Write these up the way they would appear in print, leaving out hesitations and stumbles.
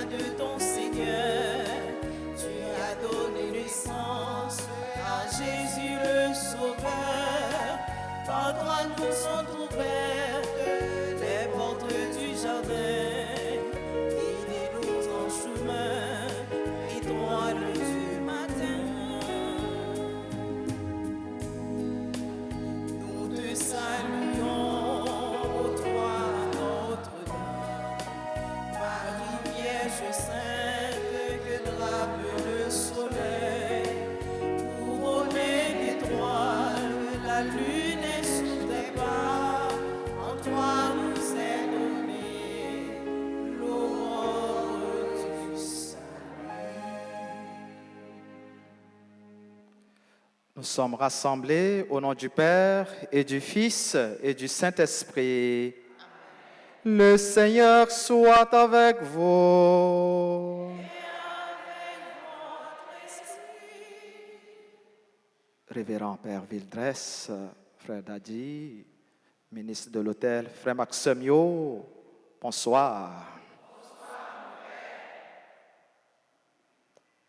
de ton Seigneur, tu as donné naissance à Jésus le Sauveur. Par toi nous sont ouvertes les portes du jardin. Guide-nous en chemin étoile du matin. Nous te saluons, ô toi Notre-Dame, Marie Vierge Sainte que drape le soleil, couronnée d'étoiles, la lune est sous tes pas. En toi nous est donnée l'aurore du salut. Nous sommes rassemblés au nom du Père et du Fils et du Saint-Esprit. Le Seigneur soit avec vous. Révérend Père Vildress, Frère Dadi, ministre de l'Autel, Frère Maximio, bonsoir.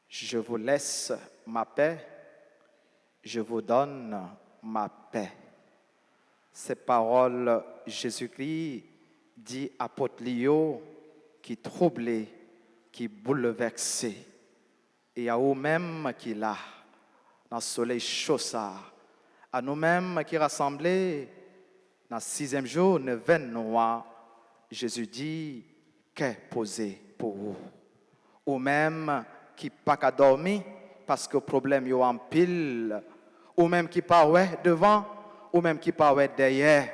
Je vous laisse ma paix, je vous donne ma paix. Ces paroles, Jésus-Christ dit à Potlio, qui troublé, qui bouleversé, et à vous-même qui là, dans le soleil chaud ça, à nous-mêmes qui rassemblés, dans le 6e jour, 9e noir, Jésus dit, qu'est posé pour vous. Ou même qui pas qu'à dormir, parce que le problème est en pile, ou même qui pas ouais devant, ou même qui pas ouais derrière,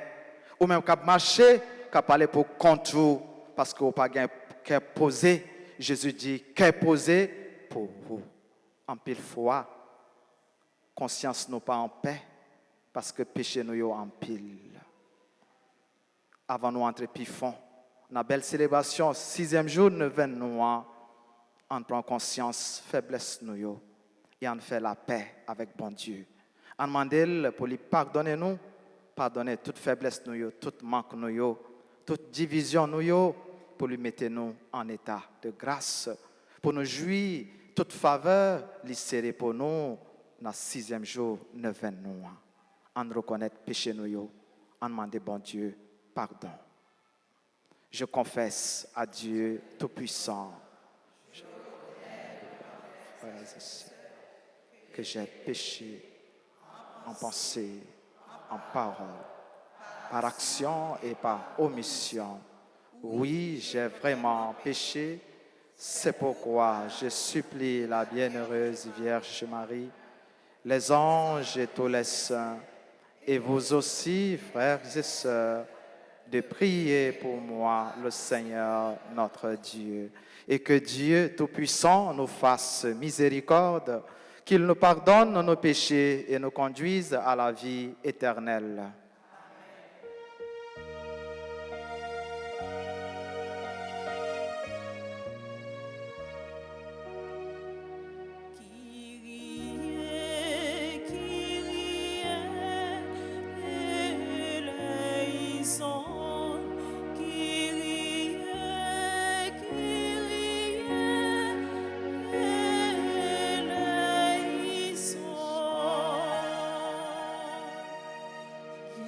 ou même qui a marché, qui a parlé pour contre, parce que vous pas qu'à poser. Jésus dit, qu'est posé pour vous. En pile fois, conscience nous pas en paix, parce que péché nous est en pile. Avant nous entrer pifon, la belle célébration, 6e jour, 9e noir, on prend conscience, faiblesse nous, et on fait la paix avec bon Dieu. On demande pour lui pardonner nous, pardonner toute faiblesse nous, toute manque nous, toute division nous, pour lui mettre nous en état de grâce, pour nous jouir toute faveur, lui serrer pour nous dans le 6e jour, 9e noir. On reconnaît péché nous, on demande bon Dieu pardon. Je confesse à Dieu Tout-Puissant que j'ai péché en pensée, en parole, par action et par omission. Oui, j'ai vraiment péché. C'est pourquoi je supplie la bienheureuse Vierge Marie, les anges et tous les saints, et vous aussi, frères et sœurs, de prier pour moi, le Seigneur notre Dieu, et que Dieu Tout-Puissant nous fasse miséricorde, qu'il nous pardonne nos péchés et nous conduise à la vie éternelle. Qui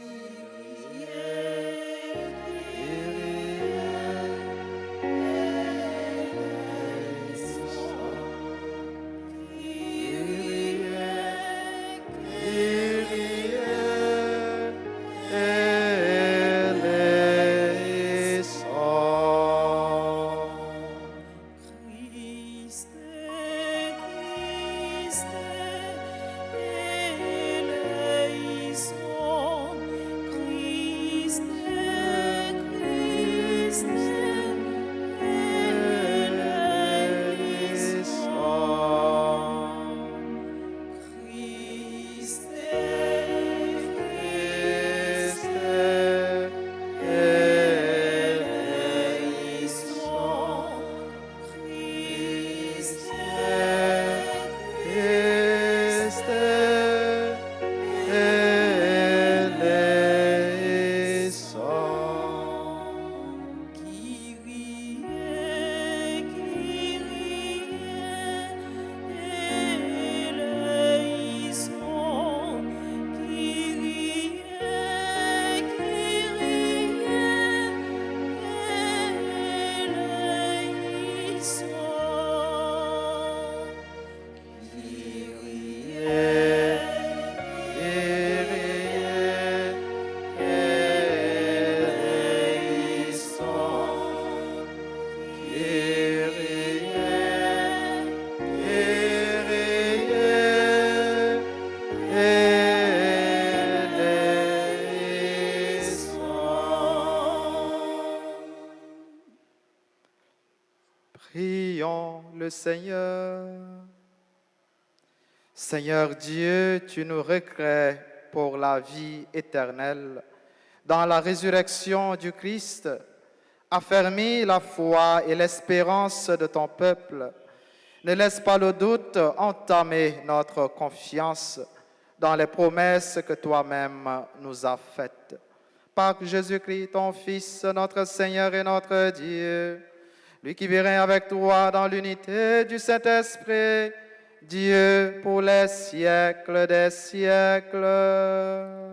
le Seigneur. Seigneur Dieu, tu nous recrées pour la vie éternelle. Dans la résurrection du Christ, affermis la foi et l'espérance de ton peuple. Ne laisse pas le doute entamer notre confiance dans les promesses que toi-même nous as faites. Par Jésus-Christ, ton Fils, notre Seigneur et notre Dieu, lui qui vit avec toi dans l'unité du Saint-Esprit, Dieu pour les siècles des siècles.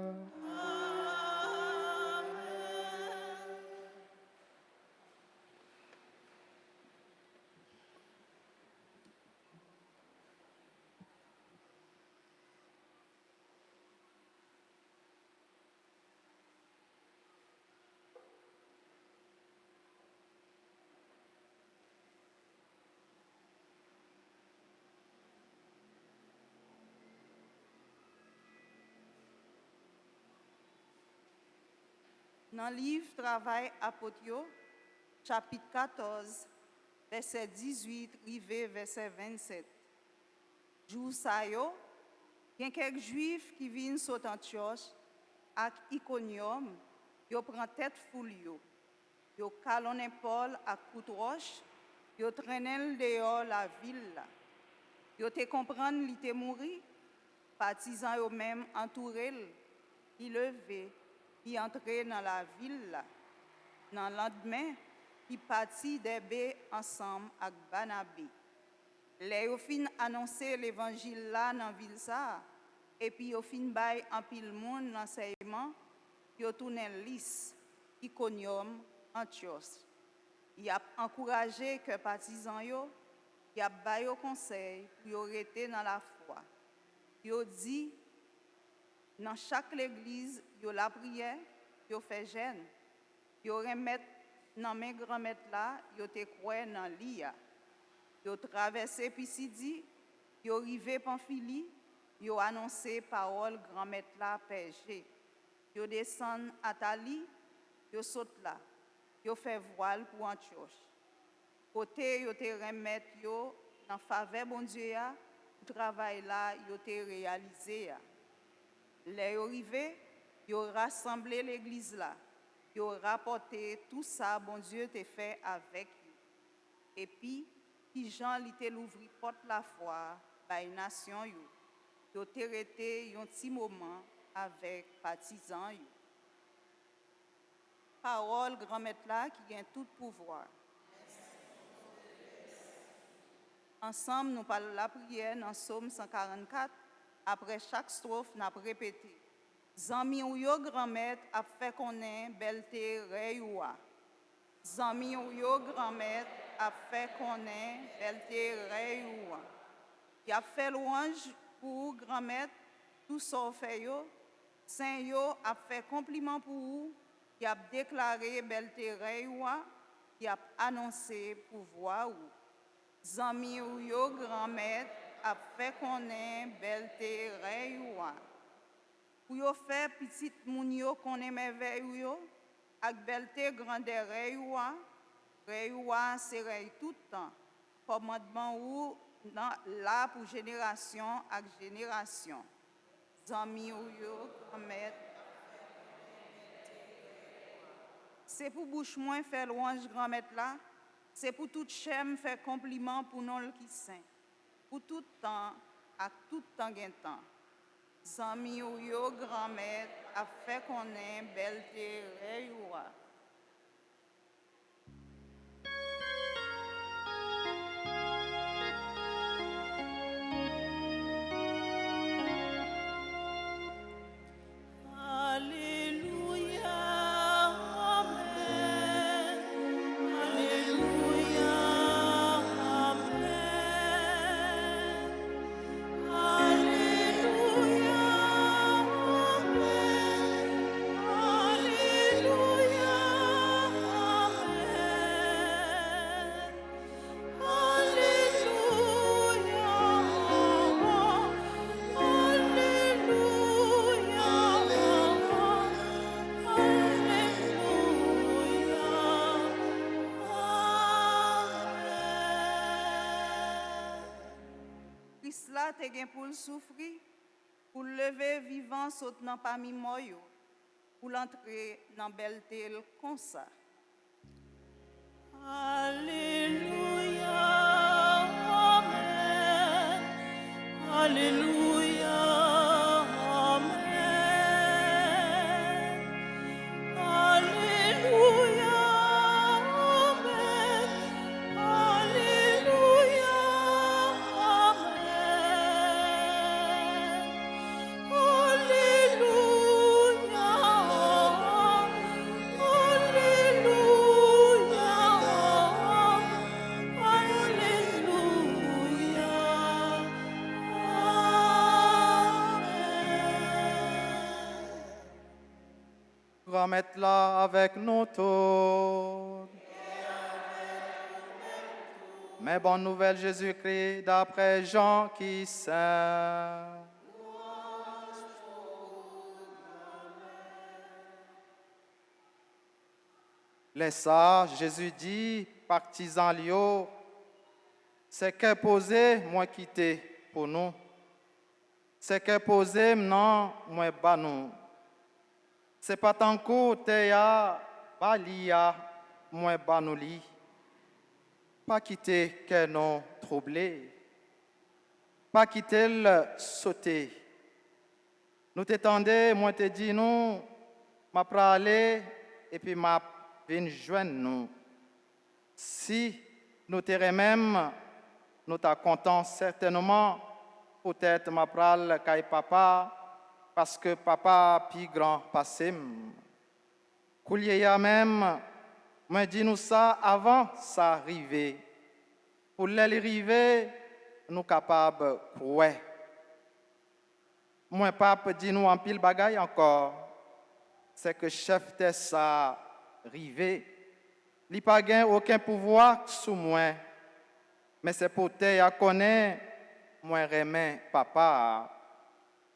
Dans le livre Travail Apotio, chapitre 14, verset 18, rivé verset 27. Jour ça yo, il y a quelques juifs qui viennent sauter Antioche avec Iconium, yo prend tête foule yo calonne Paul à coup de roche, yo traînent dehors la ville. Yo te comprendre li te mouri, partisans yo même entouré, il levé, il entré dans la ville. Dans le lendemain, il partit d'Hébé ensemble avec Barnabé. Les yo fin annoncer l'évangile là dans la ville ça, et puis yo fin bay en pile monde l'enseignement, yo tourné Lys, Iconium, Antioche. Il a encouragé que partisans yo, il a bay au conseil pour yo rester dans la foi. Yo dit dans chaque église, yo la prière, yo fait jeûne, yo remet dans mes grand-mères là, yo te croire dans l'IA. Yo traversé Pisidi, yo rivé Pamphylie, yo annoncé parole grand-mère là Pergé. Yo descend à Tali, yo saute là. Yo fait voile pour Antioche. Côté yo te remettre yo dans faveur bon Dieu ya, travail là yo te réalisé ya. Les yo rivé, yo rassemblé l'église là. Yo rapporté tout ça bon Dieu te fait avec eux. Et puis qui Jean li te l'ouvri porte la foi by nation yo. Yo te rete yon petit moment avec partisans yo. Parole grand-mère là qui gagne tout pouvoir. Ensemble, nous parlons la prière dans Psaume 144. Après chaque strophe, nous avons répété. Zami ou yo grand-mère a fait connaître belté reyoua. Zami ou yo grand-mère a fait connaître belté reyoua. Il a fait louange pour grand-mère, tout ça fait yo. Saint yo a fait compliment pour vous. Il a déclaré belté reyoua. Il a annoncé pouvoir ou. Zami ou yo grand-mère a fait connaître belté reyoua. Pour yo faire petit moun yo connaît merveille yo, ak belté grandeur reyoua c'est rey tout temps. Commandement ou là pour génération ak génération. Zami ou yo grand-mère c'est pour bouche moins faire louange grand-mère là. C'est pour toute chaîne faire compliment pour nous qui saint. Pour tout temps, à tout temps gain temps. Zami ou yo grand-mère a fait qu'on ait belté reyoua. Alléluia. te gen pour le souffrir, pour le lever vivant saute nan parmi mort yo, pour l'entrer dans belle tel comme ça. Alléluia, Amen. Alléluia, Amen. Alléluia, Amen. Alléluia, Amen. Alléluia, Remettez-la avec nous tous. Mais bonne nouvelle Jésus-Christ d'après Jean qui saint. Les sages, Jésus dit, partisans lio, c'est que posé, moi quitter pour nous. C'est que posé, non, moi bas nous. C'est pas tant que te ya, balia, moi bas nous li. Pas quitter que non troublé. Pas quitter le sauter. Nous t'étendons, moi te dis nous, m'a pralé et puis m'a vin joindre nous. Si nous te même, nous t'a content certainement, peut-être m'a pral kay papa, parce que papa pi grand passé. Koulier ya même, moi dis nous ça avant ça arriver. Pour l'arriver, nous capables ouais. Moi pape dit nous en pile bagaille encore. C'est que chef de ça rivé. Li pas gain aucun pouvoir sous moi. Mais c'est pour te ya connaît moi remet papa.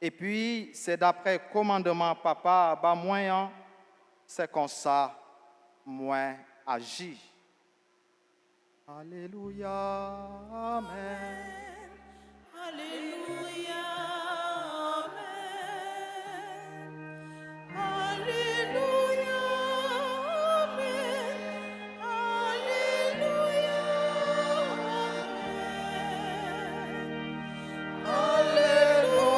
Et puis c'est d'après commandement papa ba moyen c'est comme ça moi agis. Alléluia. Amen. Alléluia, Amen. Alléluia, Amen. Alléluia, Amen. Alléluia,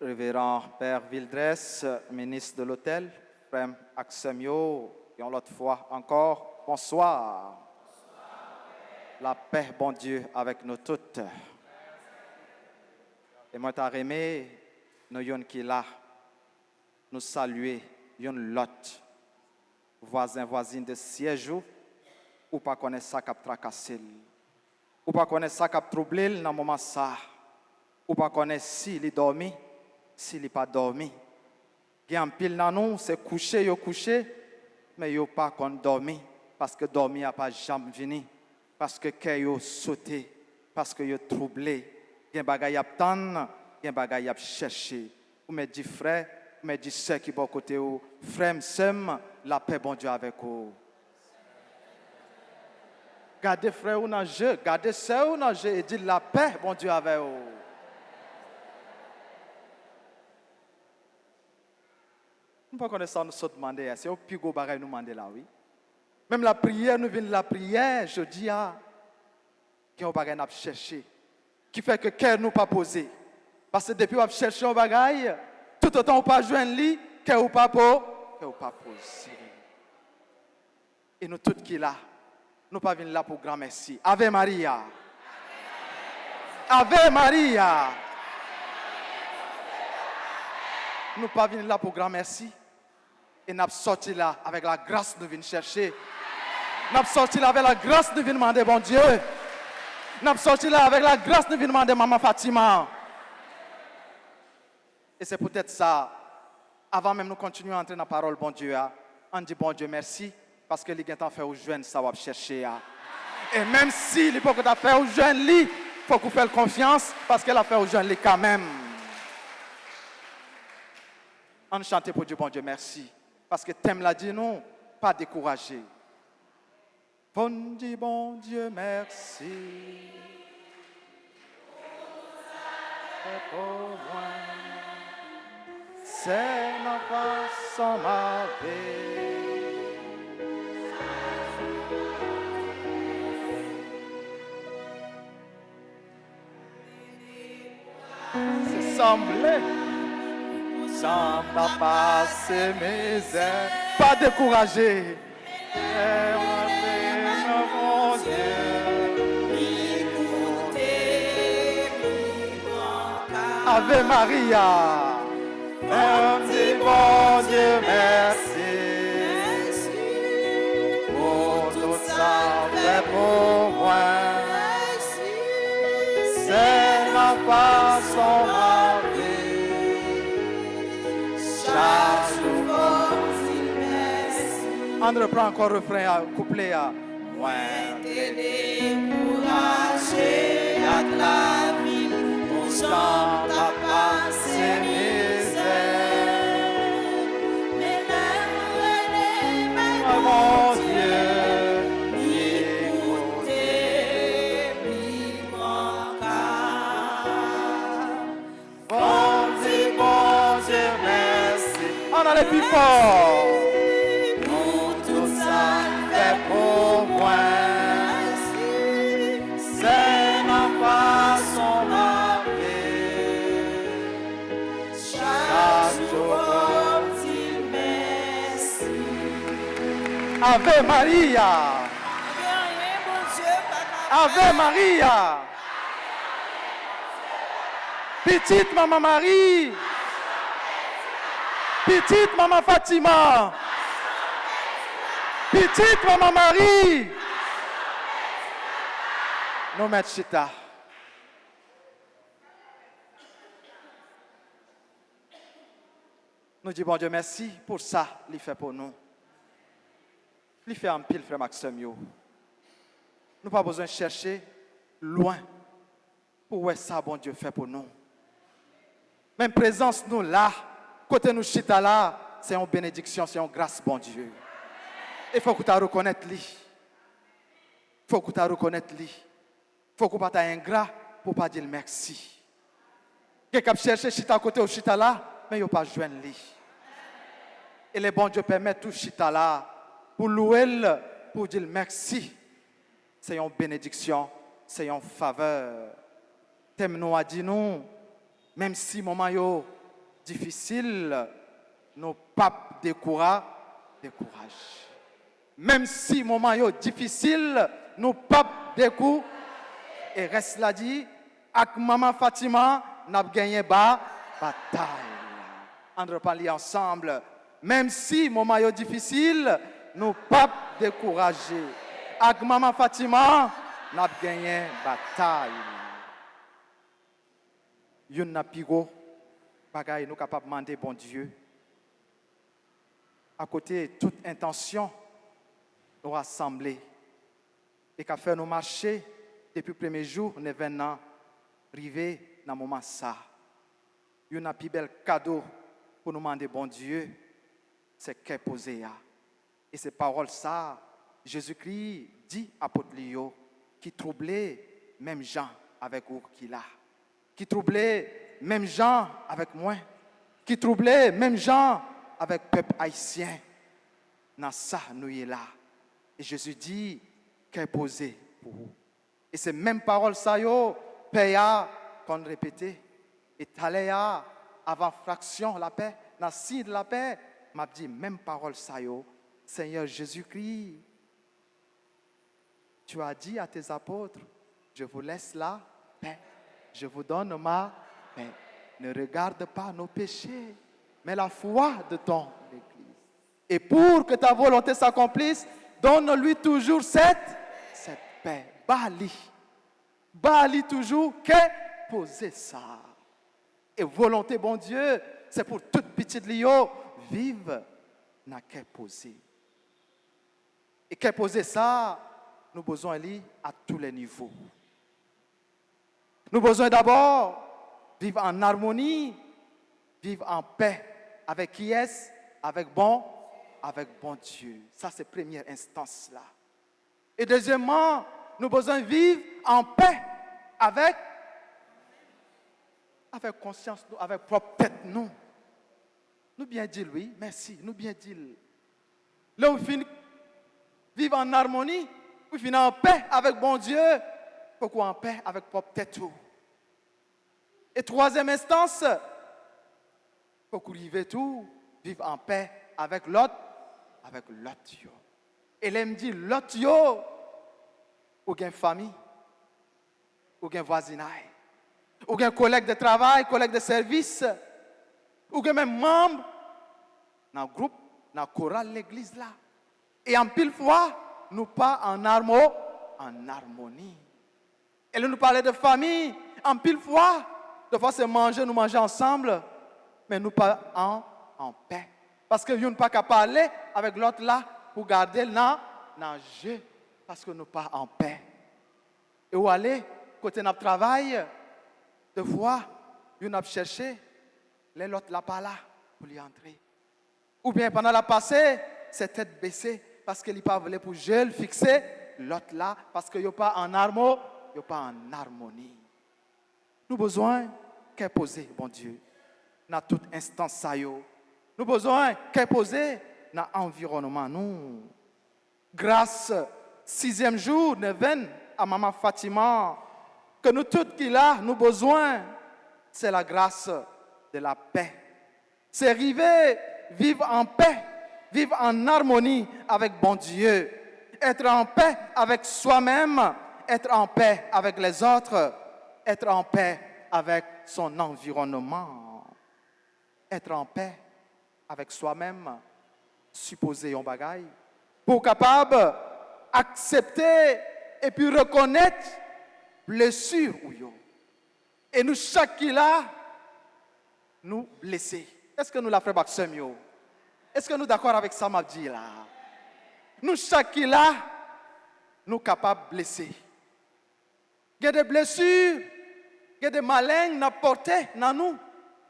Révérend Père Vildres, ministre de l'Hôtel, Frère Axemio, et l'autre fois encore, bonsoir. La paix, bon Dieu, avec nous toutes. Et moi, t'as aimé, nous yon qui là, nous saluer, yon lot, voisin, voisine de siège ou pas connaître ça cap tracassé, ou pas connaître ça cap troublé dans le moment ça, ou pas connaître s'il est dormi, s'il n'est pas dormi. Il y a un pile dans nous, c'est couché, mais il n'y a pas qu'on dormi, parce que dormi n'a pas jamais venu, parce que cœur sauté, parce que troublé. Il y a des choses à attendre, il y a des choses à chercher. Vous me dites frère, vous me dites sœur qui sont à côté de vous, frère, sœur, la paix, bon Dieu, avec vous. Gardez frère ou dans le jeu, gardez sœur ou dans le jeu et dites la paix, bon Dieu, avec vous. Nous ne connaissons pas nous demander, c'est au plus gros bagage nous demander là, oui. Même la prière, nous venons de la prière, je dis, qui est un bagage à chercher, qui fait que cœur nous pas posé. Parce que depuis qu'on cherche un bagage, tout autant on pas joindre lui, cœur ou pas posé. Et nous tous qui là, nous pas venir là pour grand merci. Ave Maria. Ave Maria. Nous pas venir là pour grand merci. Et nous sorti là avec la grâce nous venons chercher. Nous sorti là avec la grâce nous venons demander bon Dieu. Nous sorti là avec la grâce nous venons demander maman Fatima. Et c'est peut-être ça. Avant même nous continuer à entrer dans la parole bon Dieu, on dit bon Dieu merci parce que les gens fait aux jeunes, ça va chercher. Et même si il faut que tu fait aux jeunes, il faut qu'on fasse confiance, parce qu'elle a fait aux jeunes quand même. On chante pour Dieu, bon Dieu, merci. Parce que thème l'a dit, non, pas découragé. Bon Dieu, merci. Pour moi, c'est ma façon, ma vie. C'est semblé. Sans ta passer mes ailes, pas découragé. Mon Dieu, Ave Maria, merci bon Dieu, merci pour tout ça fait pour moi. C'est ma façon, ma on reprend encore le refrain, couplet à moi. Découragé à la vie, pour j'en pas passer misère. Mais l'amour mon Dieu, écoutez, mon cœur. Bon Dieu, merci. On a les plus forts. Pour moi, c'est ma façon, ma vie. Chaque jour, dis merci. Ave Maria. Ave Maria. Petite maman Marie. Petite maman Fatima. Petite maman Marie. Nous mettons chita. Nous disons bon Dieu merci pour ça, il fait pour nous. Il fait un pile, frère Maxime. Nous n'avons pas besoin de chercher loin pour voir ça, bon Dieu fait pour nous. Même présence nous là, côté nous chita là, c'est une bénédiction, c'est une grâce, bon Dieu. Il faut que tu reconnaisses lui. Il faut que tu reconnaisses lui. Il faut que tu sois ingrat pour ne pas dire merci. Quelqu'un cherche chita à côté au chita là, mais il n'y a pas joindre lui. Et le bon Dieu permet tout chita là pour louer, pour dire merci. C'est une bénédiction, c'est une faveur. Thème nous a dit nous, même si le moment est difficile, nous pas décourage. Même si le moment est difficile, nous pas décourage. Et reste là dit, avec maman Fatima, nous avons gagné la bataille. On va parler ensemble. Même si le moment est difficile, nous pas décourager. Avec maman Fatima, nous avons gagné la bataille. Yon na pigo, bagay nous capable demander bon Dieu. À côté de toute intention, nous rassembler et qu'a fait nous marcher depuis le premier jour, nous venons arriver dans le moment ça. Yon na plus bel cadeau pour nous demander bon Dieu, c'est qu'est posé. Et ces paroles ça, Jésus-Christ dit à apôtre Lio, qui troublait même Jean avec vous qu'il a. Qui troublait même gens avec moi, qui troublait même gens avec le peuple haïtien. Dans ça, nous y est là. Et Jésus dit qu'elle est posée pour vous. Et ces mêmes paroles, ça y est, Père, qu'on répétait, et Taléa, avant fraction, la paix, dans le signe de la paix, m'a dit, même parole, ça y est, Seigneur Jésus-Christ, tu as dit à tes apôtres, je vous laisse la paix. Je vous donne ma paix. Ne regarde pas nos péchés, mais la foi de ton Église. Et pour que ta volonté s'accomplisse, donne-lui toujours cette paix. Bali toujours, que poser ça. Et volonté, bon Dieu, c'est pour toute petite Lio, vive n'a qu'à poser. Et qu'est poser ça, nous avons besoin de à tous les niveaux. Nous avons besoin d'abord de vivre en harmonie, vivre en paix. Avec qui est-ce? Avec bon Dieu. Ça, c'est la première instance là. Et deuxièmement, nous avons besoin de vivre en paix avec conscience, avec propre tête, nous. Nous bien dire oui, merci, nous bien dire. Là où finit vivre en harmonie, où finit en paix avec bon Dieu, pourquoi en paix avec propre tête tout. Et troisième instance, pour arriver tout, vivre en paix avec l'autre. Et là, me dit l'autre yo, ou bien famille, ou bien voisinage, ou bien collègue de travail, collègue de service, ou bien même membre dans le groupe, dans le choral de l'église là. Et en pile fois, nous pas en harmonie. Et là, nous parlait de famille, en pile fois, de fois c'est manger, nous manger ensemble, mais nous pas en paix. Parce que nous ne pas qu'à parler avec l'autre là pour garder dans le jeu. Parce que nous pas en paix. Et où aller, côté de notre travail, de fois, nous avons cherché, l'autre là pas là pour y entrer. Ou bien pendant la passée, c'est tête baissée parce qu'il n'a pas voulu pour je le fixer, l'autre là, parce qu'il n'est pas en harmonie. Nous avons besoin qu'elle poser, bon Dieu, dans toute instance ça yo. Nous avons besoin qu'elle poser dans l'environnement nous. Grâce 6e jour de veine à Maman Fatima, que nous tous qui là, nous avons besoin, c'est la grâce de la paix. C'est arriver, vivre en paix, vivre en harmonie avec bon Dieu, être en paix avec soi-même, être en paix avec les autres, être en paix avec son environnement, être en paix avec soi-même, supposer un bagaille, pour capable accepter et puis reconnaître blessure ou yo. Et nous chaque qui là, nous blesser. Est-ce que nous la frère Baxem yo? Est-ce que nous d'accord avec ça m'a dit là? Nous chaque qui là, nous capables de blesser. Il y a des blessures, il y a des malins n'a porté dans nous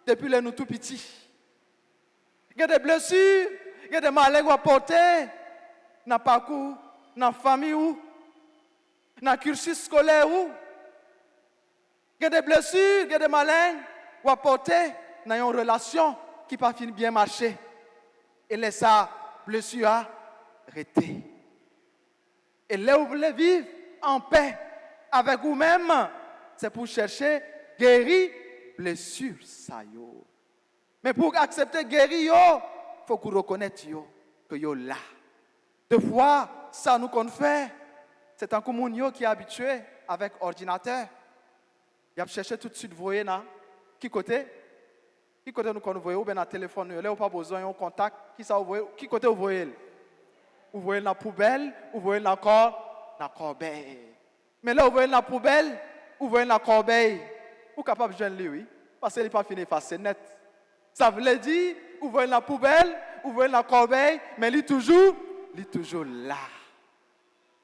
depuis les nous tout petits. Il y a des blessures, il y a des malins qui ont porté dans le parcours, dans la famille ou dans le cursus scolaire ou. Il y a des blessures, il y a des malins qui ont porté dans une relation qui n'a pas fini bien marcher. Et laisse ça, blessure a arrêté. Et là où vous voulez vivre en paix avec vous-même, c'est pour chercher guérir blessure ça yo. Mais pour accepter guérir yo, faut qu'on reconnaisse yo que yo là. Deux fois ça nous qu'on fait, c'est un commun qui est habitué avec ordinateur. Il a cherché tout de suite voyer là. Qui côté nous qu'on voyez ou bien dans téléphone, là ou pas besoin un contact, qui côté vous voyez? Vous voyez dans la poubelle, vous voyez dans la corbeille. Mais là, vous voyez dans la poubelle, vous voyez dans la corbeille. Vous êtes capable de jouer lui, oui. Parce qu'il n'est pas fini, c'est net. Ça veut dire, vous voyez dans la poubelle, vous voyez dans la corbeille, mais il est toujours là.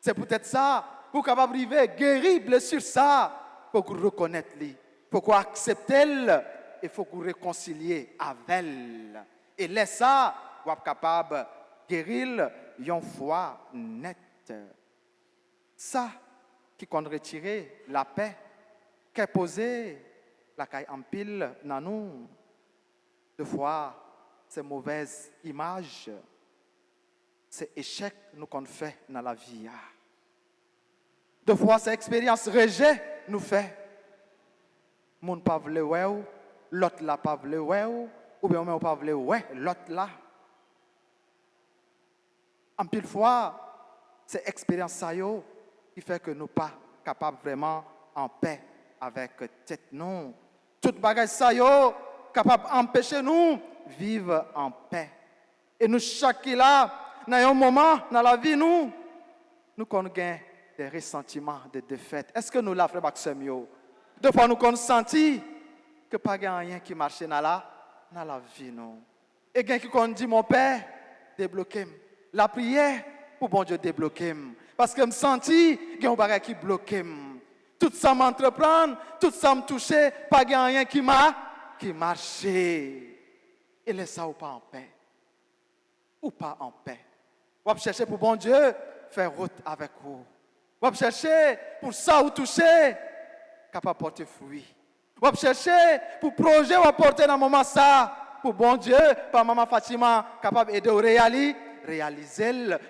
C'est peut-être ça, pour capable arriver, guérir, blessure ça, pour que vous reconnaissez lui. Pour que vous acceptez, il faut que vous réconciliez avec elle. Et laisse ça, vous êtes capable de guérir une foi nette. Ça, qui compte retirer la paix, qui est posée, la caille en pile dans nous. Deux fois, ces mauvaises images, ces échecs nous qu'on fait dans la vie. Deux fois, ces expériences rejet nous fait. Mon pas vle ouais, l'autre là pas vle ouais, ou bien on pas vle ouais, l'autre là. En pile fois, c'est expérience ça yo qui fait que nous pas capables vraiment en paix avec tête nous. Toute bagage ça yo capable empêcher nous vivre en paix. Et nous chaque là dans un moment dans la vie nous connaissons des ressentiments, des défaites. Est-ce que nous la frère Maxime yo? Deux fois nous connaissons que pas rien qui marche dans la vie nous. Et quelqu'un qui dit mon père débloquez la prière pour bon Dieu débloquer. Parce que je senti qu'il y a un bagage qui bloque. Tout ça m'entreprendre, tout ça me toucher, pas rien qui marche. Et laisse ça ou pas en paix. Ou pas en paix. Vous chercher pour bon Dieu faire route avec vous. Vous chercher pour ça ou toucher, capable de porter fruit. Vous chercher pour projet ou apporter dans le moment ça, pour bon Dieu, par maman Fatima, capable d'aider au réaliser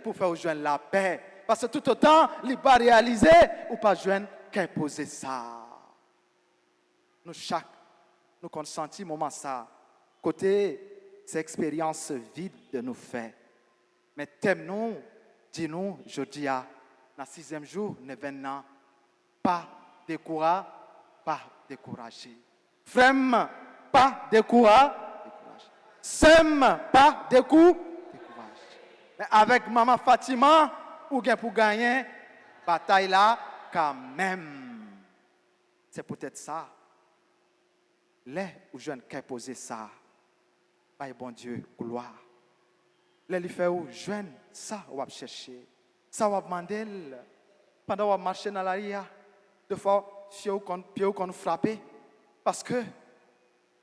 pour faire joindre la paix. Parce que tout autant, il n'est pas réalisé ou pas joindre qu'elle poser ça. Nous chaque, nous consentons moment ça. Côté, ces expériences vides de nous faire. Mais thème-nous, dis-nous, je dis à, dans le 6e jour, ne venons pas décourager. Frère, pas décourager. Sème, pas décourager. Mais avec maman Fatima, ou bien pour gagner, bataille là, quand même. C'est peut-être ça. Les ou jeunes qui posé ça, by bon Dieu, gloire. Les lui fait ou jeune, ça on va chercher. Ça on va demander pendant qu'on marche dans la rue, deux fois pied qu'on frapper parce que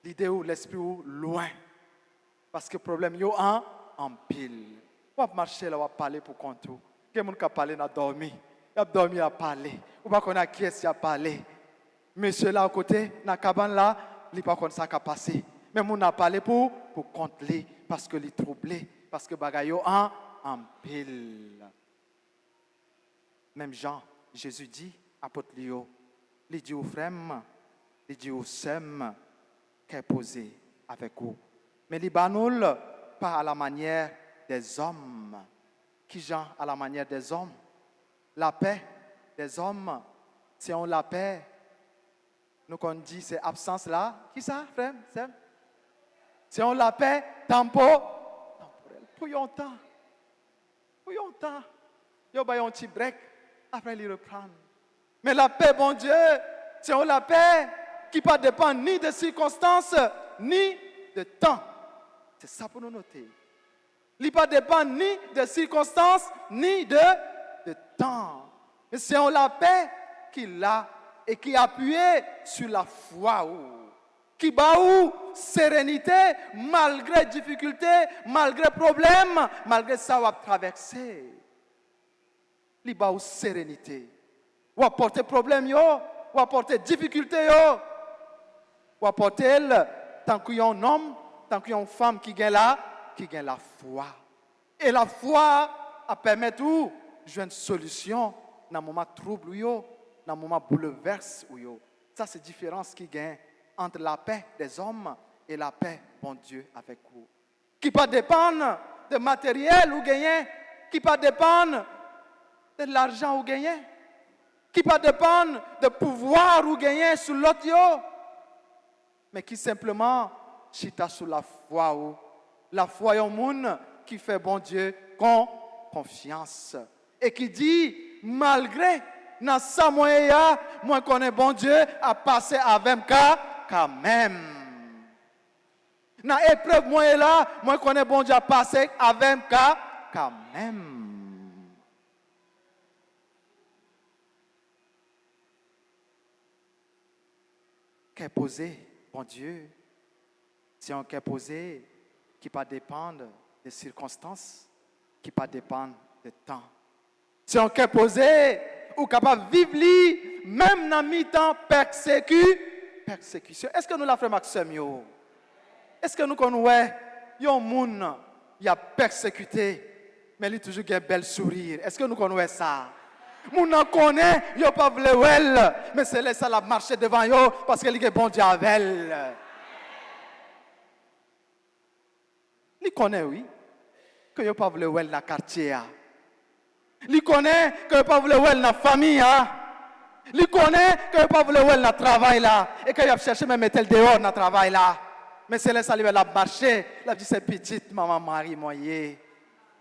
l'idée ou l'esprit ou loin. Parce que le problème yo en pile. On va marcher là, on va parler pour compte. Quelqu'un qui a parlé n'a dormi. Il a dormi à parler. Ou pas qu'on a qui est-ce qui a parlé. Monsieur là à côté, dans la cabane là, il pas comme ça qui a passé. Mais on a parlé pour compte lui parce que il est troublé. Parce que bagay yo en pile. Même Jean, Jésus dit, apôtre Lio, il dit aux frères, il dit aux sœurs, qu'est posé avec vous. Mais il banoul pas à la manière des hommes. Qui Jean à la manière des hommes? La paix des hommes, si on la paix, nous qu'on dit c'est absence là. Qui ça, frère? Si on la paix, temporel. Pour un temps. Il y a un petit break. Après, il reprend. Mais la paix, bon Dieu, c'est la paix qui ne dépend ni de circonstances, ni de temps. C'est ça pour nous noter. Il ne dépend ni de circonstances, ni de temps. Mais c'est la paix qu'il a et qui est appuyée sur la foi. Qui bat sérénité, malgré difficultés, malgré problèmes, malgré ça, on va traverser. Il bat sérénité. On va porter problème, on va porter difficulté, on va porter tant qu'il y a un homme, tant qu'il y a une femme qui gagne la foi. Et la foi a permis de jouer une solution dans le moment trouble, dans le moment bouleverse. Ça, c'est la différence qui gagne entre la paix des hommes et la paix, bon Dieu, avec vous. Qui peut dépendre de matériel ou gagner, qui peut dépendre de l'argent ou gagner, qui peut dépendre de pouvoir ou gagner sur l'autre, mais qui simplement chita sur la foi ou la foi est un monde qui fait bon Dieu confiance et qui dit malgré dans ça moi connais bon Dieu à passer avec quand même. Dans l'épreuve, moi connais bon Dieu à passer avec quand même. Qu'est posé, bon Dieu, si on qu'est posé, qui pas dépendre des circonstances, qui pas dépendre du temps. Si on qu'est posé, ou capable de vivre même dans mi-temps persécution. Est-ce que nous la faisons Maxime? Est-ce que nous connaissons il y a un monde qui a persécuté, mais il a toujours un bel sourire. Est-ce que nous connaissons ça? Nous ne connaissons, il n'y a pas voulu elle, mais c'est laissé la marcher devant eux parce qu'il est bon Dieu avec elle. Il connaît, oui, que il n'y a pas voulu elle dans le quartier. Il connaît que il n'y a pas voulu elle dans la famille. Il connaît que il n'y a pas voulu elle dans le travail là. Et qu'il a cherché même mettre dehors dans le travail là. Mais c'est laissé la marcher. Il a dit c'est petite maman Marie moyenne.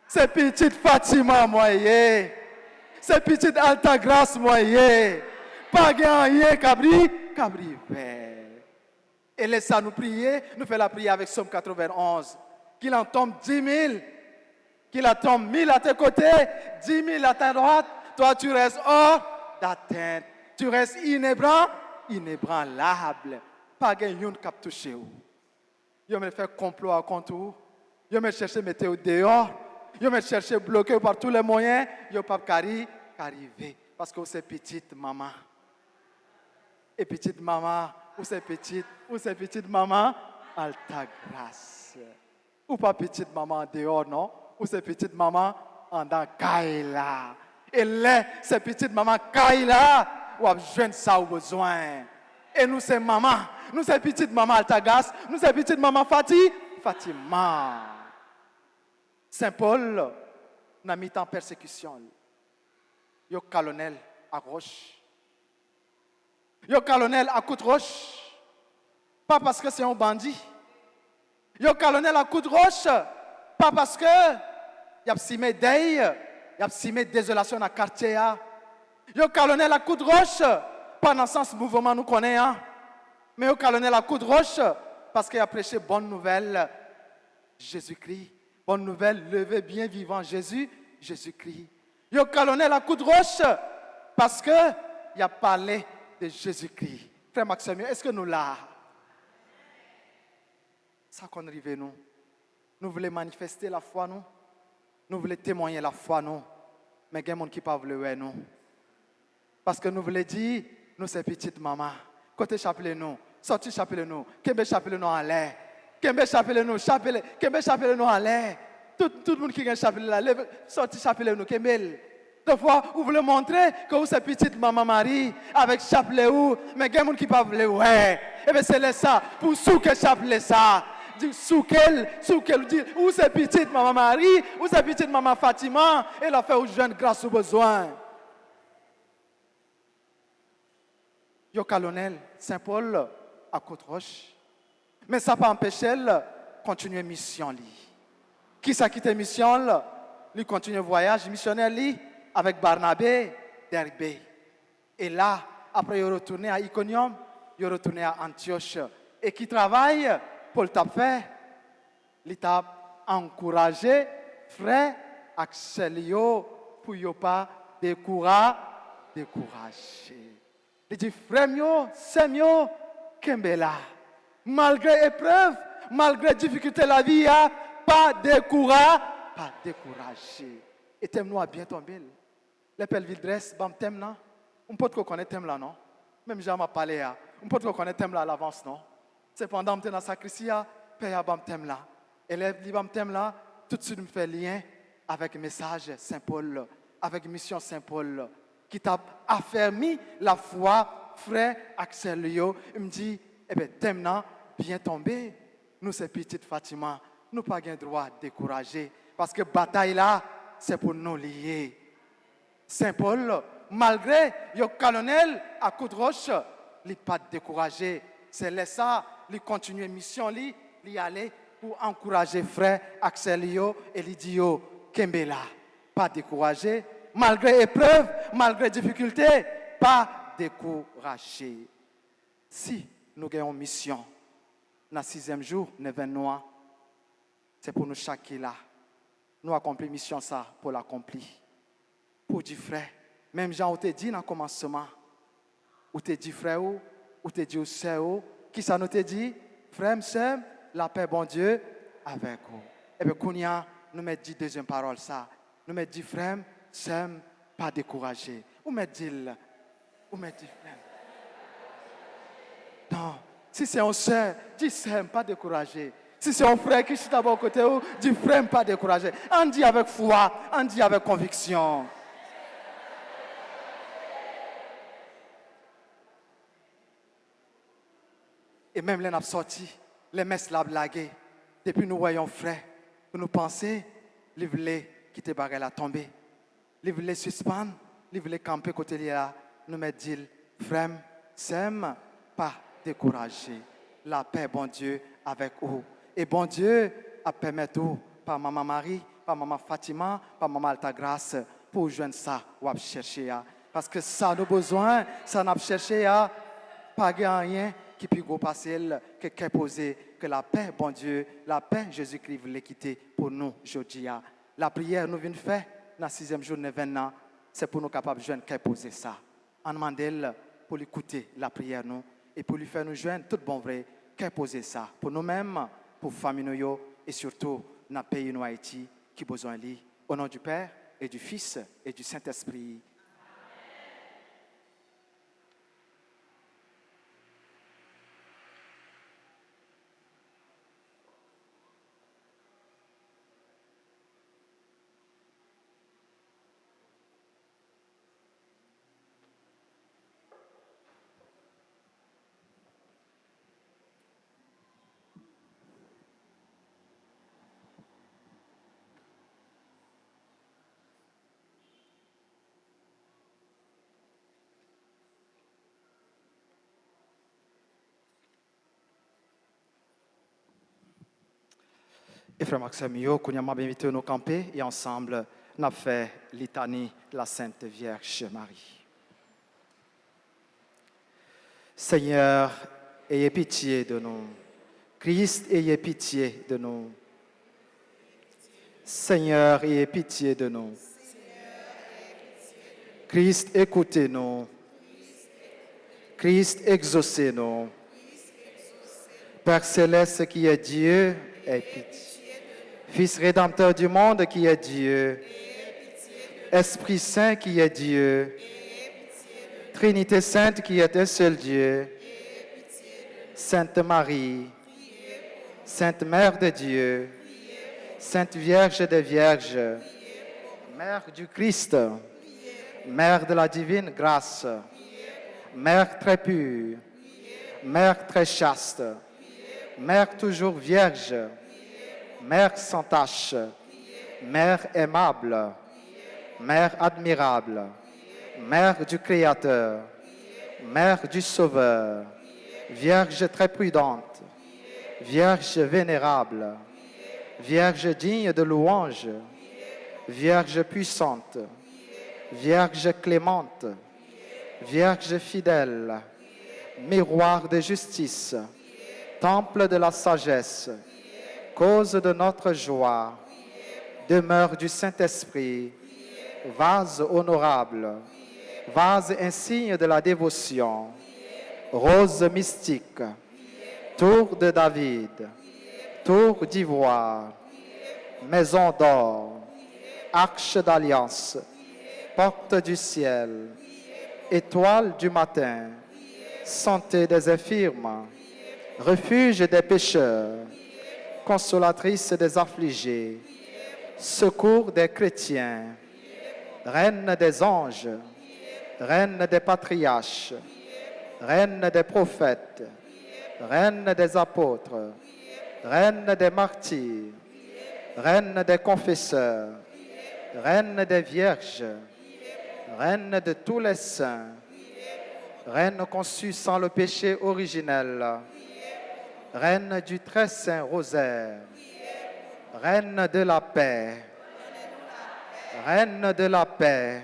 C'est petite Fatima moyenne. C'est petite Alta Grâce moyenne. Pas rien cabri vert. Et laissez nous prier. Nous faisons la prière avec Somme 91. Qu'il en tombe 10 000. Qu'il attend 1000 à tes côtés, 10 000 à ta droite, toi tu restes hors d'atteinte. Tu restes inébranlable. Pas quelqu'un qui a touché. Yo me fait complot à contre. Yo me chercher mettre au dehors. Yo me chercher bloquer par tous les moyens. Yo pas arriver parce que c'est petite maman. Et petite maman, ou c'est petite maman, alta grâce. Ou pas petite maman en dehors, non? Ou c'est petite maman en dans Kaila. Et là, c'est petite maman Kaila, ou a besoin de ça au besoin. Et nous, c'est maman. Nous, c'est petite maman alta grâce. Nous, c'est petite maman Fatima. Saint Paul, n'a mis en persécution. Yo colonel à roche. Yo colonel à coup de roche. Pas parce que c'est un bandit. Yo colonel à coup de roche. Pas parce que y a simé deuil, y a simé désolation dans quartier. Yo colonel à coup de roche. Pas dans le sens mouvement nous connaissons. Mais yo colonel à coup de roche parce qu'il a prêché bonne nouvelle Jésus-Christ. Bonne nouvelle, levé bien vivant Jésus-Christ. Yo colonel à coup de roche parce que il a parlé de Jésus-Christ. Frère Maxime, est-ce que nous là? Ça qu'on arrive nous. Nous voulons manifester la foi nous. Nous voulons témoigner la foi nous. Mais il y a des gens qui ne veulent pas nous. Parce que nous voulons dire, nous c'est petite maman. Côté chapelet nous, sorti chapelet nous, kembe chapelet nous en l'air. Kembe chapelet nous, kembe chapelet nous en l'air. Tout le monde qui a un chapelet là, sorti chapelet nous, kembe. Des fois, vous voulez montrer que vous êtes petite maman Marie avec chapelet ou, mais il y a des gens qui ne veulent pas ouais. Et bien c'est ça, pour sous que chapelet ça. Sous quel, dit, où c'est petite maman Marie, où c'est petite maman Fatima, elle a fait aux jeunes grâce au besoin. Yo colonel Saint-Paul à Côte-Roche. Mais ça n'a pas empêché de continuer mission. Qui s'est quitté mission? Lui continue le voyage missionnaire avec Barnabé d'Herbé. Et là, après, il est retourné à Iconium, il est retourné à Antioche. Et qui travaille pour le fait, il t'a encouragé, frère, Axelio, pour ne pas décourager. Il dit, frère, c'est mieux, Kembela. Malgré épreuve, malgré difficulté de la vie, pas décourager. Et thème nous a bien tombé. Les pelvis dresse, bam thème là. On peut connaître thème là, non? Même j'ai m'a parlé, on peut connaître thème là à l'avance, non? Cependant, dans la sacristie, paye bam thème là. Et les bam thème là, tout de suite me fait lien avec le message Saint-Paul, avec mission Saint-Paul, qui t'a affermi la foi, frère Axelio. Il me dit, eh bien, thème là, bien tombé. Nous, c'est petite Fatima, nous pas gain droit de décourager. Parce que bataille là, c'est pour nous lier. Saint-Paul, malgré le colonel à coup de roche, il n'est pas découragé. C'est là ça, il continue mission, il aller pour encourager frère Axelio et Lidio Kembela. Pas découragé, malgré épreuve, malgré difficulté, pas découragé. Si nous avons une mission, dans le 6e jour, 9 mois, c'est pour nous chaque là. Nous accomplir mission ça pour l'accomplir. Pour dire frère, même Jean, on te dit dans le commencement, ou te dit frère, ou te dit sœur, qui ça nous te dit? Frère, sœur, la paix, bon Dieu, avec vous. Et bien, Kounia, nous mettons dit deuxième parole ça. Nous mettons dit frère, sœur, pas découragé. Ou mettons dit frère. Non, si c'est un sœur, dis sœur, pas découragé. Si c'est un frère qui est d'abord côté, dis frère, pas découragé. On dit avec foi, on dit avec conviction. Et même les n'a sorti, les messes la blagué. Depuis nous voyons frère, nous pensons, ils voulaient quitter barre la tomber. Ils voulaient suspendre, ils voulaient camper côté là. Nous me dit, frère, s'aime pas décourager. La paix, bon Dieu, avec vous. Et bon Dieu a permis tout, par maman Marie, par maman Fatima, par maman Altagrace, pour joindre ça, ou à chercher. Parce que ça nous besoin, ça n'a pas cherché à pas rien qui peut passer, que posé, que la paix, bon Dieu, la paix, Jésus-Christ voulait quitter pour nous, aujourd'hui. La prière nous vient faire dans la 6e journée 20 c'est pour nous capables de joindre qu'à poser ça. On demande pour l'écouter la prière nous et pour lui faire nous joindre tout bon vrai qu'à poser ça pour nous-mêmes, pour famille nous et surtout dans le pays nous Haïti qui a besoin de lui. Au nom du Père et du Fils et du Saint-Esprit. Et frère Maxime, nous avons invité nous camper et ensemble, nous avons fait litanie de la Sainte Vierge Marie. Seigneur, ayez pitié de nous. Christ, ayez pitié de nous. Seigneur, ayez pitié de nous. Christ, écoutez-nous. Christ, exaucez-nous. Père céleste qui est Dieu, aie pitié. Fils rédempteur du monde qui est Dieu. Esprit Saint qui est Dieu. Trinité Sainte qui est un seul Dieu. Sainte Marie, Sainte Mère de Dieu, Sainte Vierge des Vierges, Mère du Christ, Mère de la divine grâce, Mère très pure, Mère très chaste, Mère toujours vierge, Mère sans tache, Mère aimable, Mère admirable, Mère du Créateur, Mère du Sauveur, Vierge très prudente, Vierge vénérable, Vierge digne de louange, Vierge puissante, Vierge clémente, Vierge fidèle, miroir de justice, temple de la sagesse, cause de notre joie, demeure du Saint-Esprit, vase honorable, vase insigne de la dévotion, rose mystique, tour de David, tour d'ivoire, maison d'or, arche d'alliance, porte du ciel, étoile du matin, santé des infirmes, refuge des pécheurs, consolatrice des affligés, secours des chrétiens, reine des anges, reine des patriarches, reine des prophètes, reine des apôtres, reine des martyrs, reine des confesseurs, reine des vierges, reine de tous les saints, reine conçue sans le péché originel, reine du très saint rosaire, reine de la paix, reine de la paix,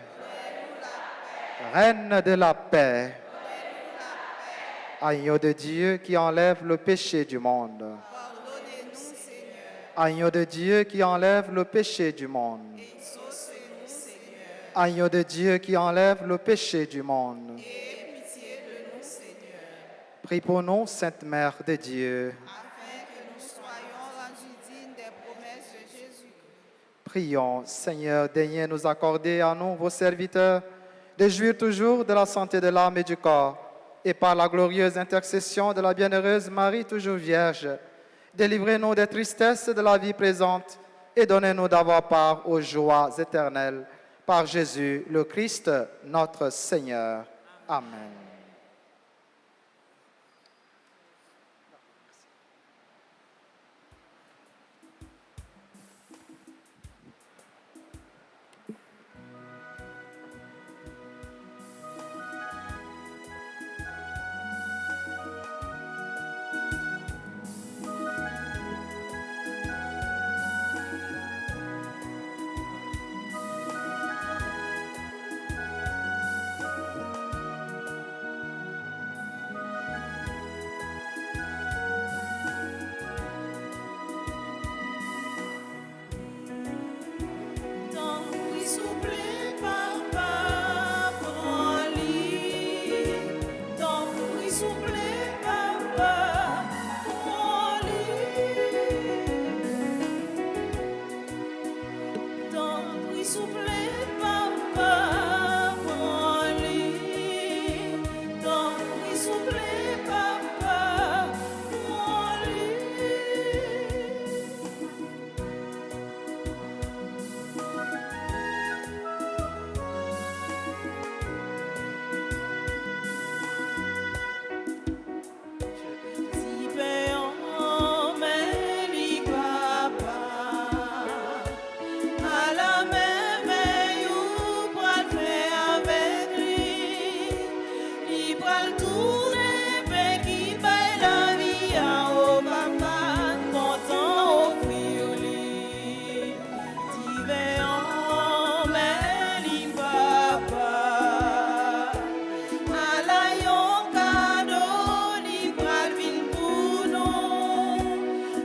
reine de la paix, agneau de Dieu qui enlève le péché du monde. Pardonnez-nous, Seigneur. Agneau de Dieu qui enlève le péché du monde. Exaucez-nous, Seigneur. Agneau de Dieu qui enlève le péché du monde. Aie pitié de nous, Seigneur, Prie pour nous, Sainte Mère de Dieu. afin que nous soyons rendus dignes des promesses de Jésus. Prions, Seigneur, daignez nous accorder à nous, vos serviteurs, de jouir toujours de la santé de l'âme et du corps, et par la glorieuse intercession de la bienheureuse Marie, toujours Vierge, délivrez-nous des tristesses de la vie présente et donnez-nous d'avoir part aux joies éternelles. Par Jésus, le Christ, notre Seigneur. Amen. pral tourner, ben qui baille la vie à au papa, content offrir lui. T'y en mais li papa. À la yon cadeau, li pral vin pour nous.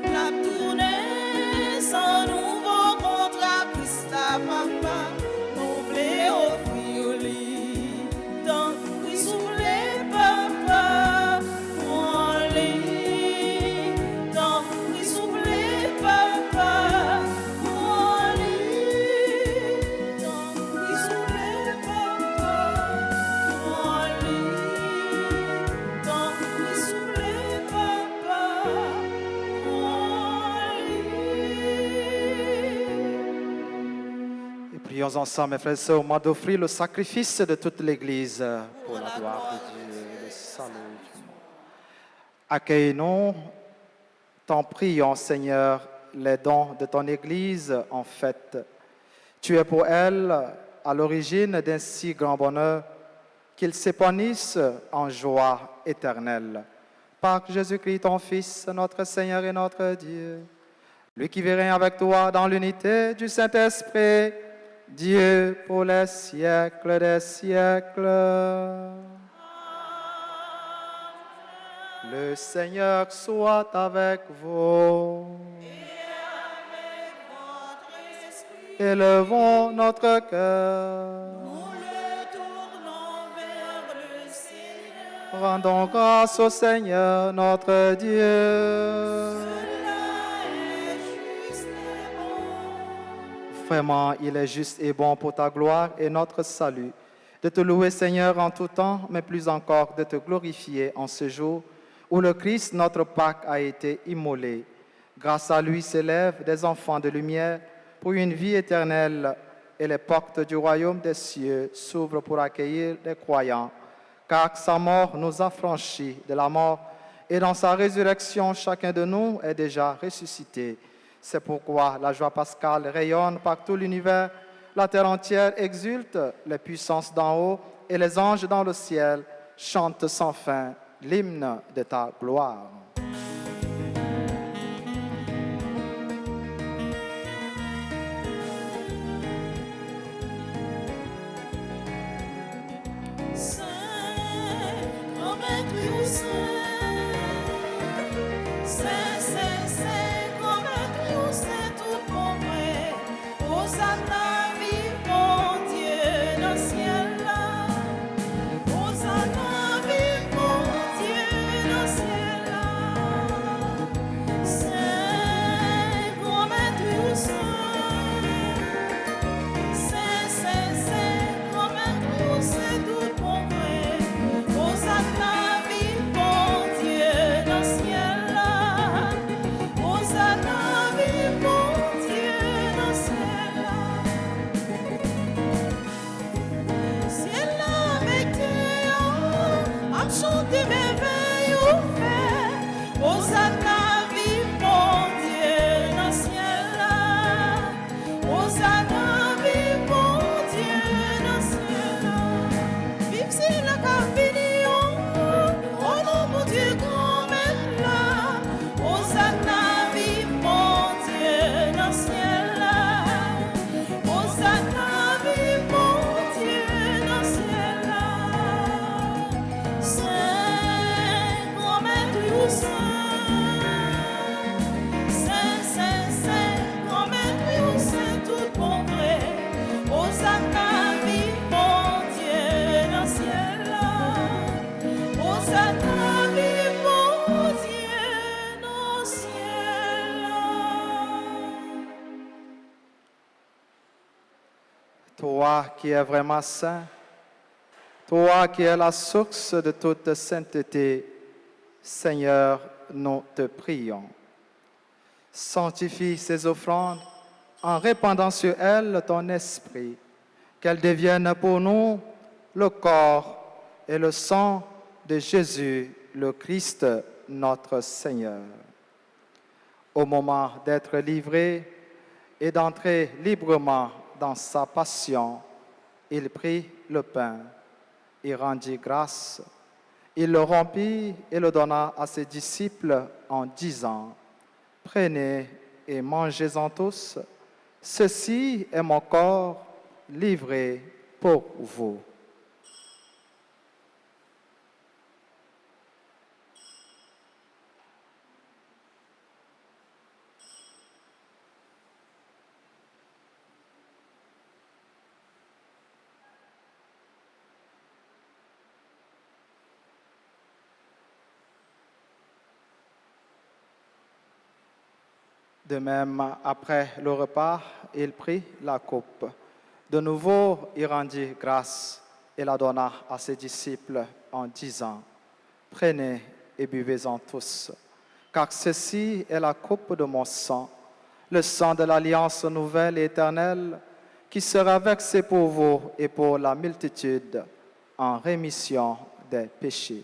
La tourner sans nouveau contrat, Christ la papa. Nous voulons offrir lui. Tant que souffle papa, pour lui. Tant que souffle papa, pour lui. Tant que souffle papa, pour lui. Tant que souffle papa, pour lui. Et prions ensemble, mes frères et sœurs, au moment d'offrir le sacrifice de toute l'Église pour la gloire de Dieu et le salut du monde. Accueille-nous, t'en prions, Seigneur, les dons de ton Église en fête. Tu es pour elle à l'origine d'un si grand bonheur qu'ils s'épanouissent en joie éternelle. Par Jésus-Christ, ton Fils, notre Seigneur et notre Dieu, lui qui vit avec toi dans l'unité du Saint-Esprit, Dieu pour les siècles des siècles. Le Seigneur soit avec vous. Élevons notre cœur. Nous le tournons vers le Seigneur. Rendons grâce au Seigneur notre Dieu. Cela est juste et bon. Vraiment, il est juste et bon pour ta gloire et notre salut, de te louer, Seigneur, en tout temps, mais plus encore de te glorifier en ce jour où le Christ, notre Pâque, a été immolé. Grâce à lui s'élèvent des enfants de lumière pour une vie éternelle, et les portes du royaume des cieux s'ouvrent pour accueillir les croyants, car sa mort nous a franchis de la mort, et dans sa résurrection, chacun de nous est déjà ressuscité. C'est pourquoi la joie pascale rayonne par tout l'univers, la terre entière exulte, les puissances d'en haut et les anges dans le ciel chantent sans fin l'hymne de ta gloire. Saint, grand maître ou saint. Saint, grand maître ou saint, tout mon vrai. Hosanna, vivant Dieu dans le ciel là. Hosanna, vivant Dieu dans le ciel là. Saint, grand maître ou saint. Saint, grand maître ou saint, tout mon vrai. Hosanna, vivant Dieu dans le ciel là. Hosanna, vivant Dieu dans le ciel là. Ciel là avec Dieu, am chanter merveille ou fait. Hosanna, vivant Dieu dans le ciel là. Hosanna, vivant Dieu dans le ciel là. Vive si la carpinion, oh non mon Dieu grand même là. Hosanna, vivant Dieu dans le ciel là. Hosanna, vivant Dieu dans le ciel là. Saint, grand maître ou saint. Saint, grand maître ou saint, tout bon vrai. Hosanna, vivant Dieu dans le ciel là. Hosanna, vivant Dieu dans le ciel là. Toi qui es vraiment saint, toi qui es la source de toute sainteté, Seigneur, nous te prions. Sanctifie ces offrandes en répandant sur elles ton esprit, qu'elles deviennent pour nous le corps et le sang de Jésus, le Christ, notre Seigneur. Au moment d'être livré et d'entrer librement dans sa passion, il prit le pain et rendit grâce Il le rompit et le donna à ses disciples en disant, prenez et mangez-en tous, ceci est mon corps livré pour vous. De même, après le repas, il prit la coupe. De nouveau, il rendit grâce et la donna à ses disciples en disant, prenez et buvez-en tous, car ceci est la coupe de mon sang, le sang de l'alliance nouvelle et éternelle, qui sera versé pour vous et pour la multitude en rémission des péchés.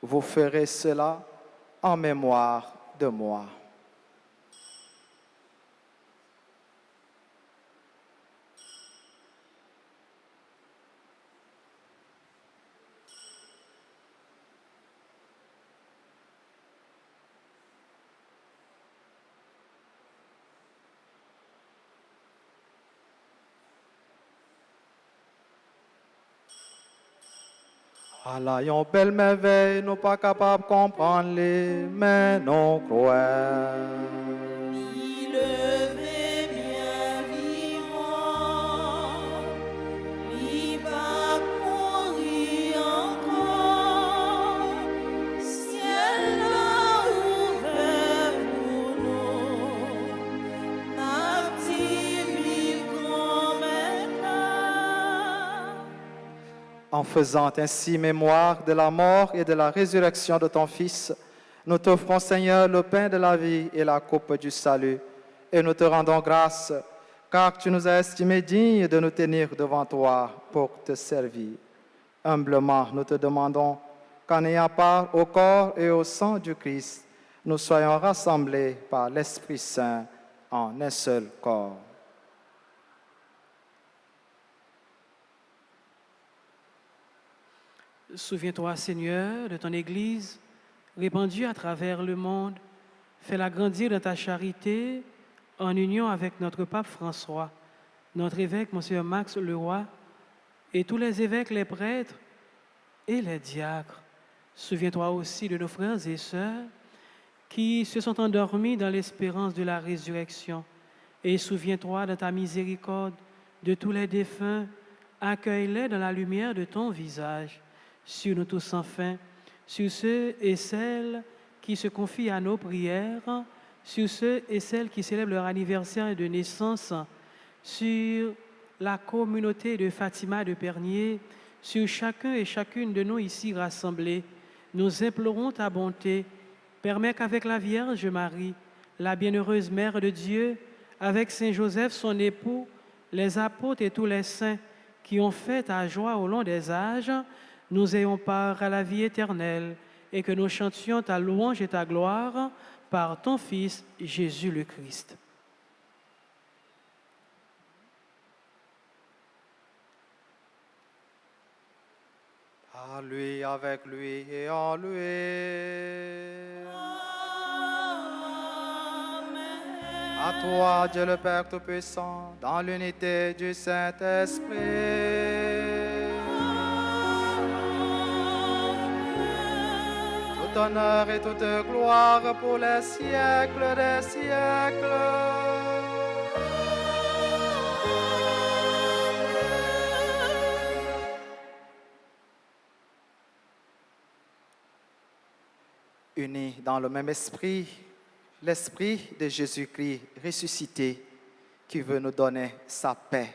Vous ferez cela en mémoire de moi. Allah, yon belle merveille, nous pas capables de comprendre les, mais nous croyons. Il est bien vivant, il va mourir encore. Ciel a ouvert pour nous, n'a dit vivre maintenant. En faisant ainsi mémoire de la mort et de la résurrection de ton Fils, nous t'offrons, Seigneur, le pain de la vie et la coupe du salut, et nous te rendons grâce, car tu nous as estimés dignes de nous tenir devant toi pour te servir. Humblement, nous te demandons qu'en ayant part au corps et au sang du Christ, nous soyons rassemblés par l'Esprit Saint en un seul corps. Souviens-toi, Seigneur, de ton Église, répandue à travers le monde. Fais-la grandir dans ta charité, en union avec notre pape François, notre évêque, Monseigneur Max Leroy, et tous les évêques, les prêtres et les diacres. Souviens-toi aussi de nos frères et sœurs qui se sont endormis dans l'espérance de la résurrection. Et souviens-toi de ta miséricorde de tous les défunts. Accueille-les dans la lumière de ton visage. Sur nous tous enfin, sur ceux et celles qui se confient à nos prières, sur ceux et celles qui célèbrent leur anniversaire de naissance, sur la communauté de Fatima de Pernier, sur chacun et chacune de nous ici rassemblés. Nous implorons ta bonté. Permets qu'avec la Vierge Marie, la bienheureuse Mère de Dieu, avec Saint Joseph, son époux, les apôtres et tous les saints qui ont fait ta joie au long des âges, nous ayons part à la vie éternelle et que nous chantions ta louange et ta gloire par ton Fils Jésus le Christ. À lui, avec lui et en lui. À toi, Dieu le Père Tout-Puissant, dans l'unité du Saint-Esprit. Tout honneur et toute gloire pour les siècles des siècles. Unis dans le même esprit, l'esprit de Jésus-Christ ressuscité qui veut nous donner sa paix.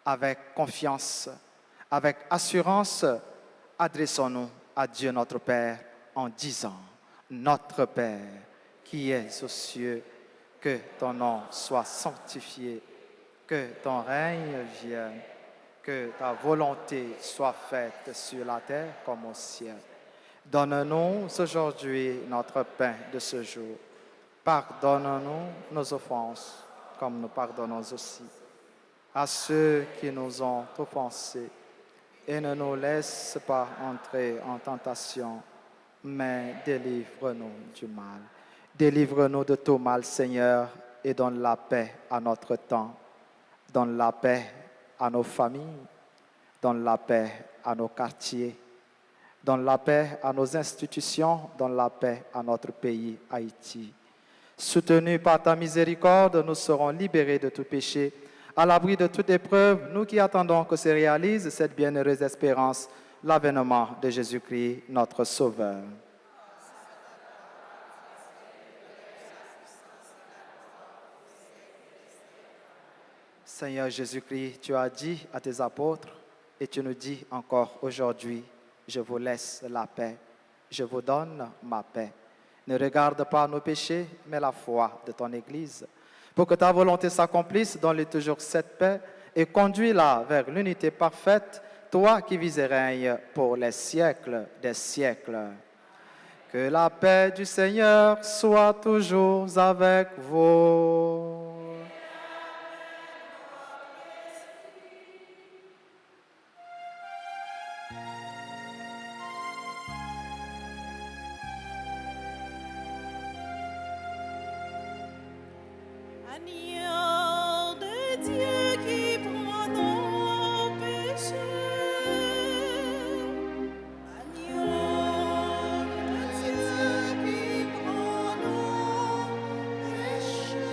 Avec confiance, avec assurance, adressons-nous à Dieu notre Père en disant, Notre Père qui es aux cieux, que ton nom soit sanctifié, que ton règne vienne, que ta volonté soit faite sur la terre comme au ciel. Donne-nous aujourd'hui notre pain de ce jour. Pardonne-nous nos offenses, comme nous pardonnons aussi à ceux qui nous ont offensés. et ne nous laisse pas entrer en tentation, mais délivre-nous du mal. Délivre-nous de tout mal, Seigneur, et donne la paix à notre temps. Donne la paix à nos familles. Donne la paix à nos quartiers. Donne la paix à nos institutions. Donne la paix à notre pays, Haïti. Soutenus par ta miséricorde, nous serons libérés de tout péché, à l'abri de toute épreuve, nous qui attendons que se réalise cette bienheureuse espérance, l'avènement de Jésus-Christ, notre Sauveur. Seigneur Jésus-Christ, tu as dit à tes apôtres, et tu nous dis encore aujourd'hui, je vous laisse la paix, je vous donne ma paix. Ne regarde pas nos péchés, mais la foi de ton Église. Pour que ta volonté s'accomplisse, donne-lui toujours cette paix et conduis-la vers l'unité parfaite, toi qui vis et règnes pour les siècles des siècles. Que la paix du Seigneur soit toujours avec vous. Agneau de Dieu qui prend nos péchés. Agneau de Dieu qui prend nos péchés.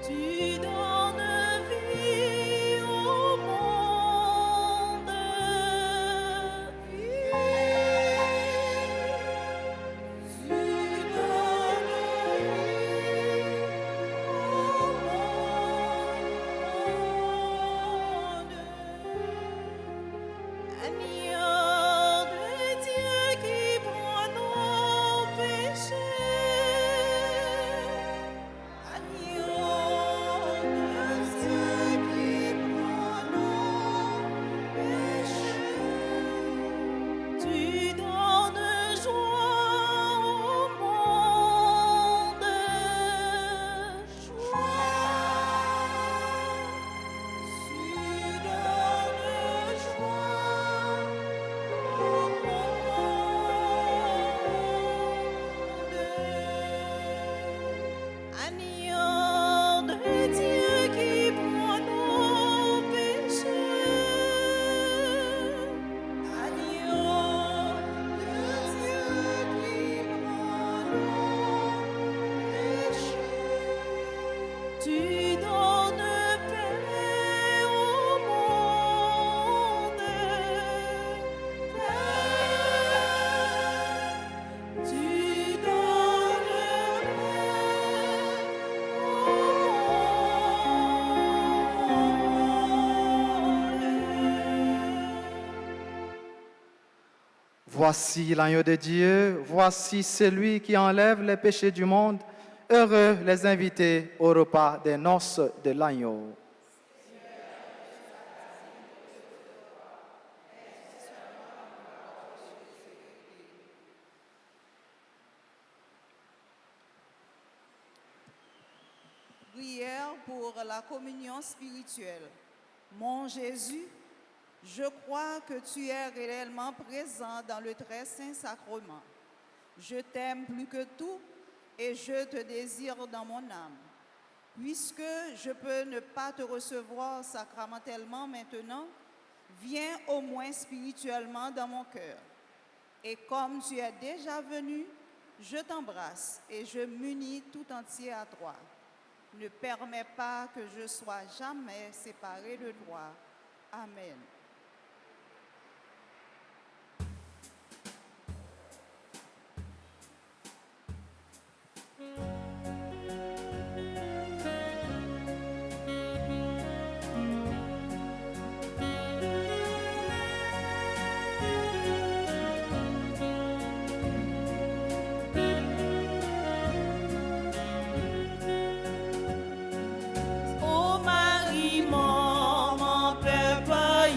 Tu donnes vie au monde. Tu Agneau de Dieu qui prend nos péchés. Agneau de Dieu qui prend nos péchés. Tu donnes joie au monde. Joie. Tu donnes joie au monde. Agneau de Dieu qui prend nos péchés. Agneau de Dieu qui prend nos péchés. Tu donnes paix au monde. Paix. Tu donnes Voici l'agneau de Dieu, voici celui qui enlève les péchés du monde. Heureux les invités au repas des noces de l'agneau. Prière pour la communion spirituelle. Mon Jésus, je crois que tu es réellement présent dans le très saint sacrement. Je t'aime plus que tout et je te désire dans mon âme. Puisque je peux ne pas te recevoir sacramentellement maintenant, viens au moins spirituellement dans mon cœur. Et comme tu es déjà venu, je t'embrasse et je m'unis tout entier à toi. Ne permets pas que je sois jamais séparé de toi. Amen. Ô Marie, maman, papa,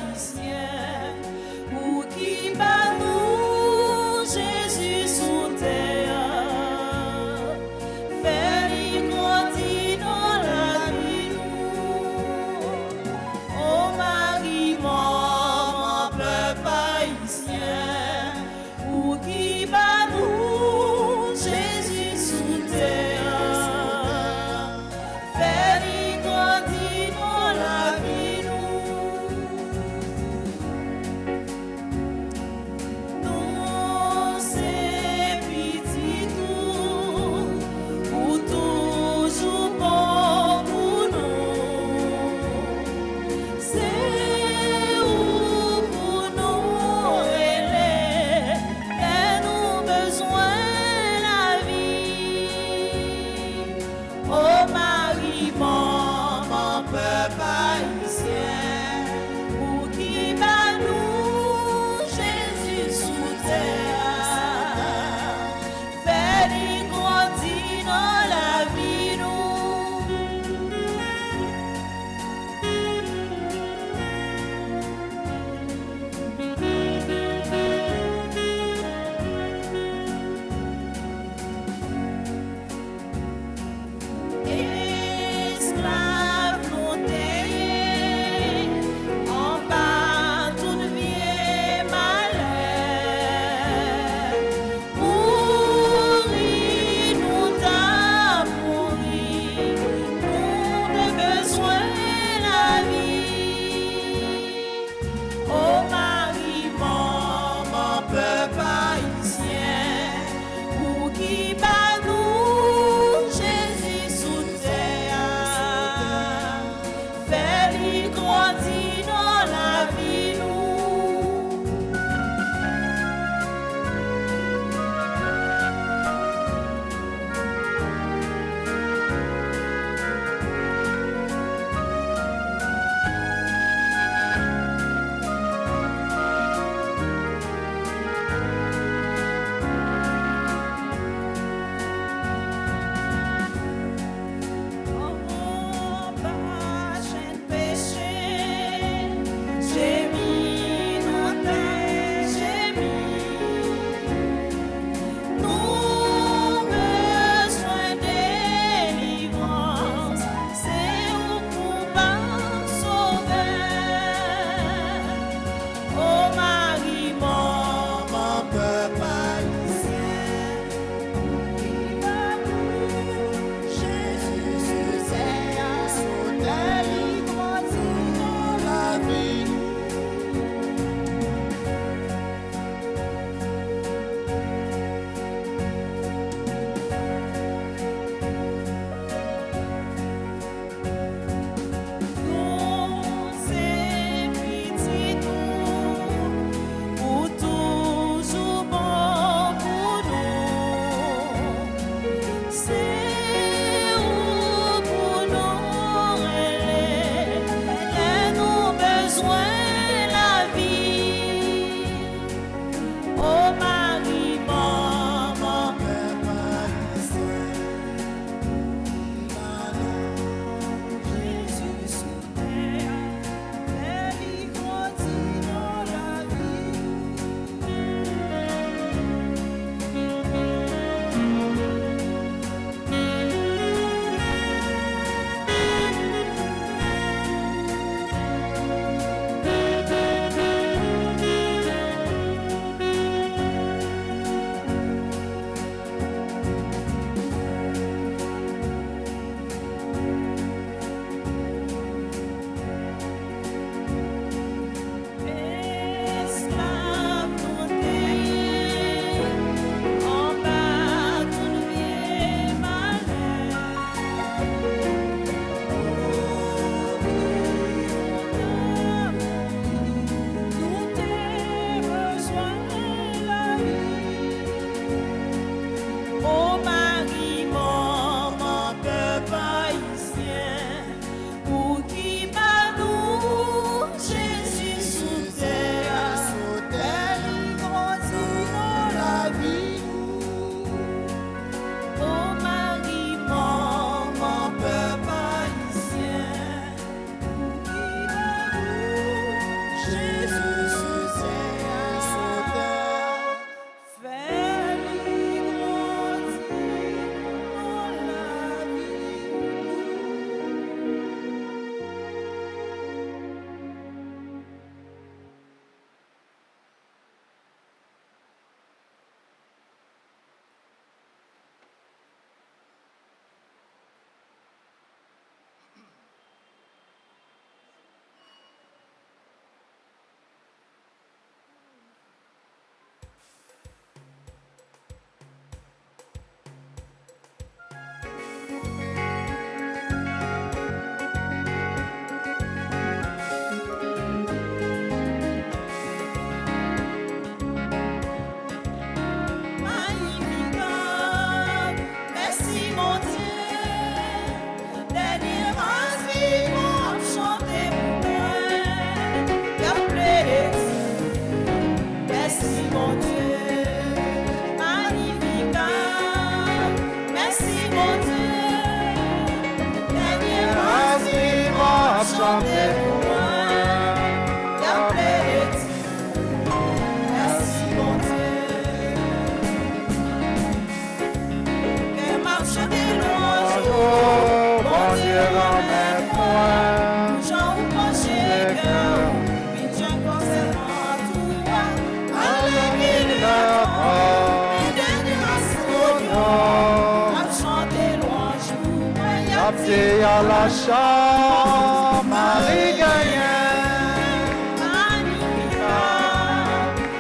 Apte à la chance, Marie gagnante. Magnificat,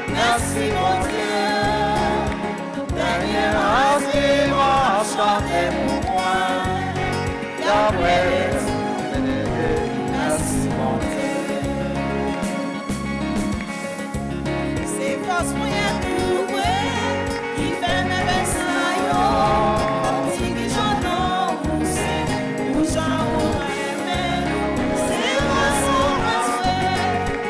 merci mon Dieu. Dernier instrument, chantez pour moi. Yahweh, merci mon Dieu. C'est force moyenne trouver qui fait mes versailles. Petit j'en ai où j'en aimé. C'est moi sans passer,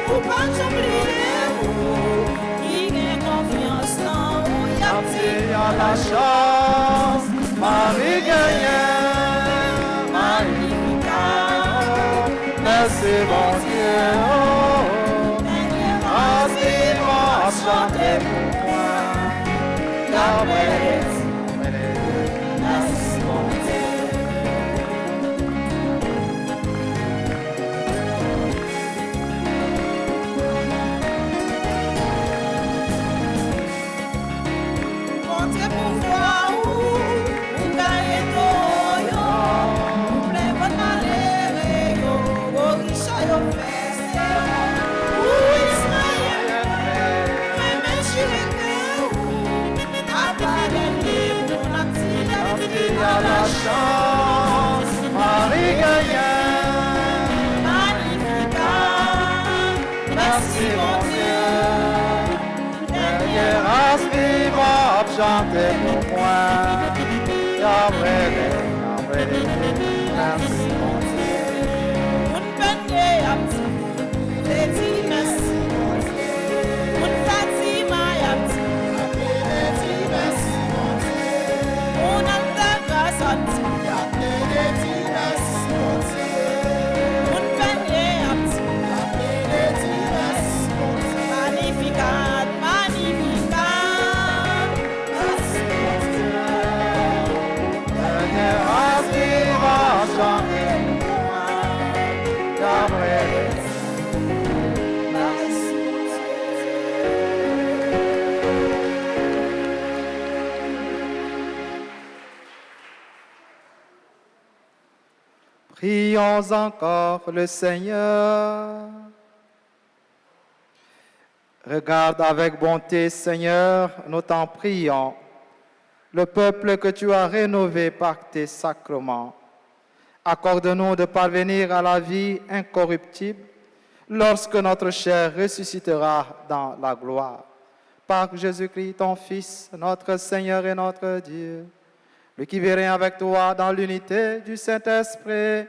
pour pas j'oublier vous. Qui a confiance dans vous, Apte à la chance, Marie gagnante. Magnificat, Merci mon Dieu. Instrument, chantez pour moi. Yahweh, merci mon Dieu. Mon Dieu, pourquoi ou gagne tout, ou plein votre malheur, ou riche yo feste, ou Israël, même juré ou abandonné mon activité à la chance, Marie gagnante. magnificat. Merci mon Dieu. Dernier instrument, chantez pour moi. Yahweh, Yahweh, merci mon Dieu. Mon panier a dit merci mon Dieu. Mon Fatima a dit merci mon Dieu. Mon Altagas a dit merci mon Dieu. Mon panier a dit merci mon Dieu. Magnificat, magnificat. Merci mon Dieu. Dernier instrument, chantez pour moi. Yahweh, Merci mon Dieu. prions encore le Seigneur. Regarde avec bonté, Seigneur, nous t'en prions, le peuple que tu as rénové par tes sacrements. Accorde-nous de parvenir à la vie incorruptible lorsque notre chair ressuscitera dans la gloire. Par Jésus-Christ, ton Fils, notre Seigneur et notre Dieu, lui qui vit rien avec toi dans l'unité du Saint-Esprit,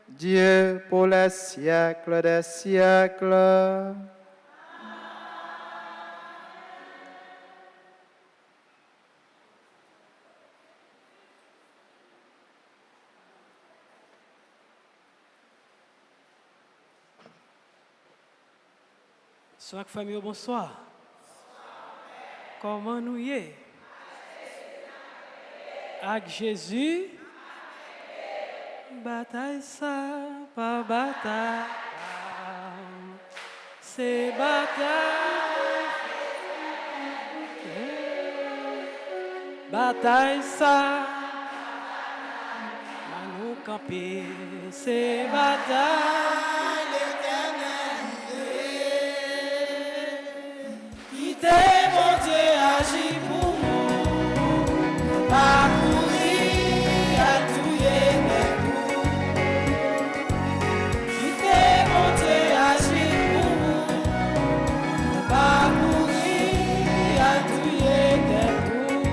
Dieu pour les siècles des siècles. Sois famille, bonsoir. Comment nous y est? Avec Jésus, bataille ça, pas bataille. C'est bataille. Bataille ça, à nous camper. C'est bataille. Quittez mon Dieu, agis pour nous. Parcourir à tout des coups. Quittez mon Dieu, agis pour nous. Parcourir à tout des coups.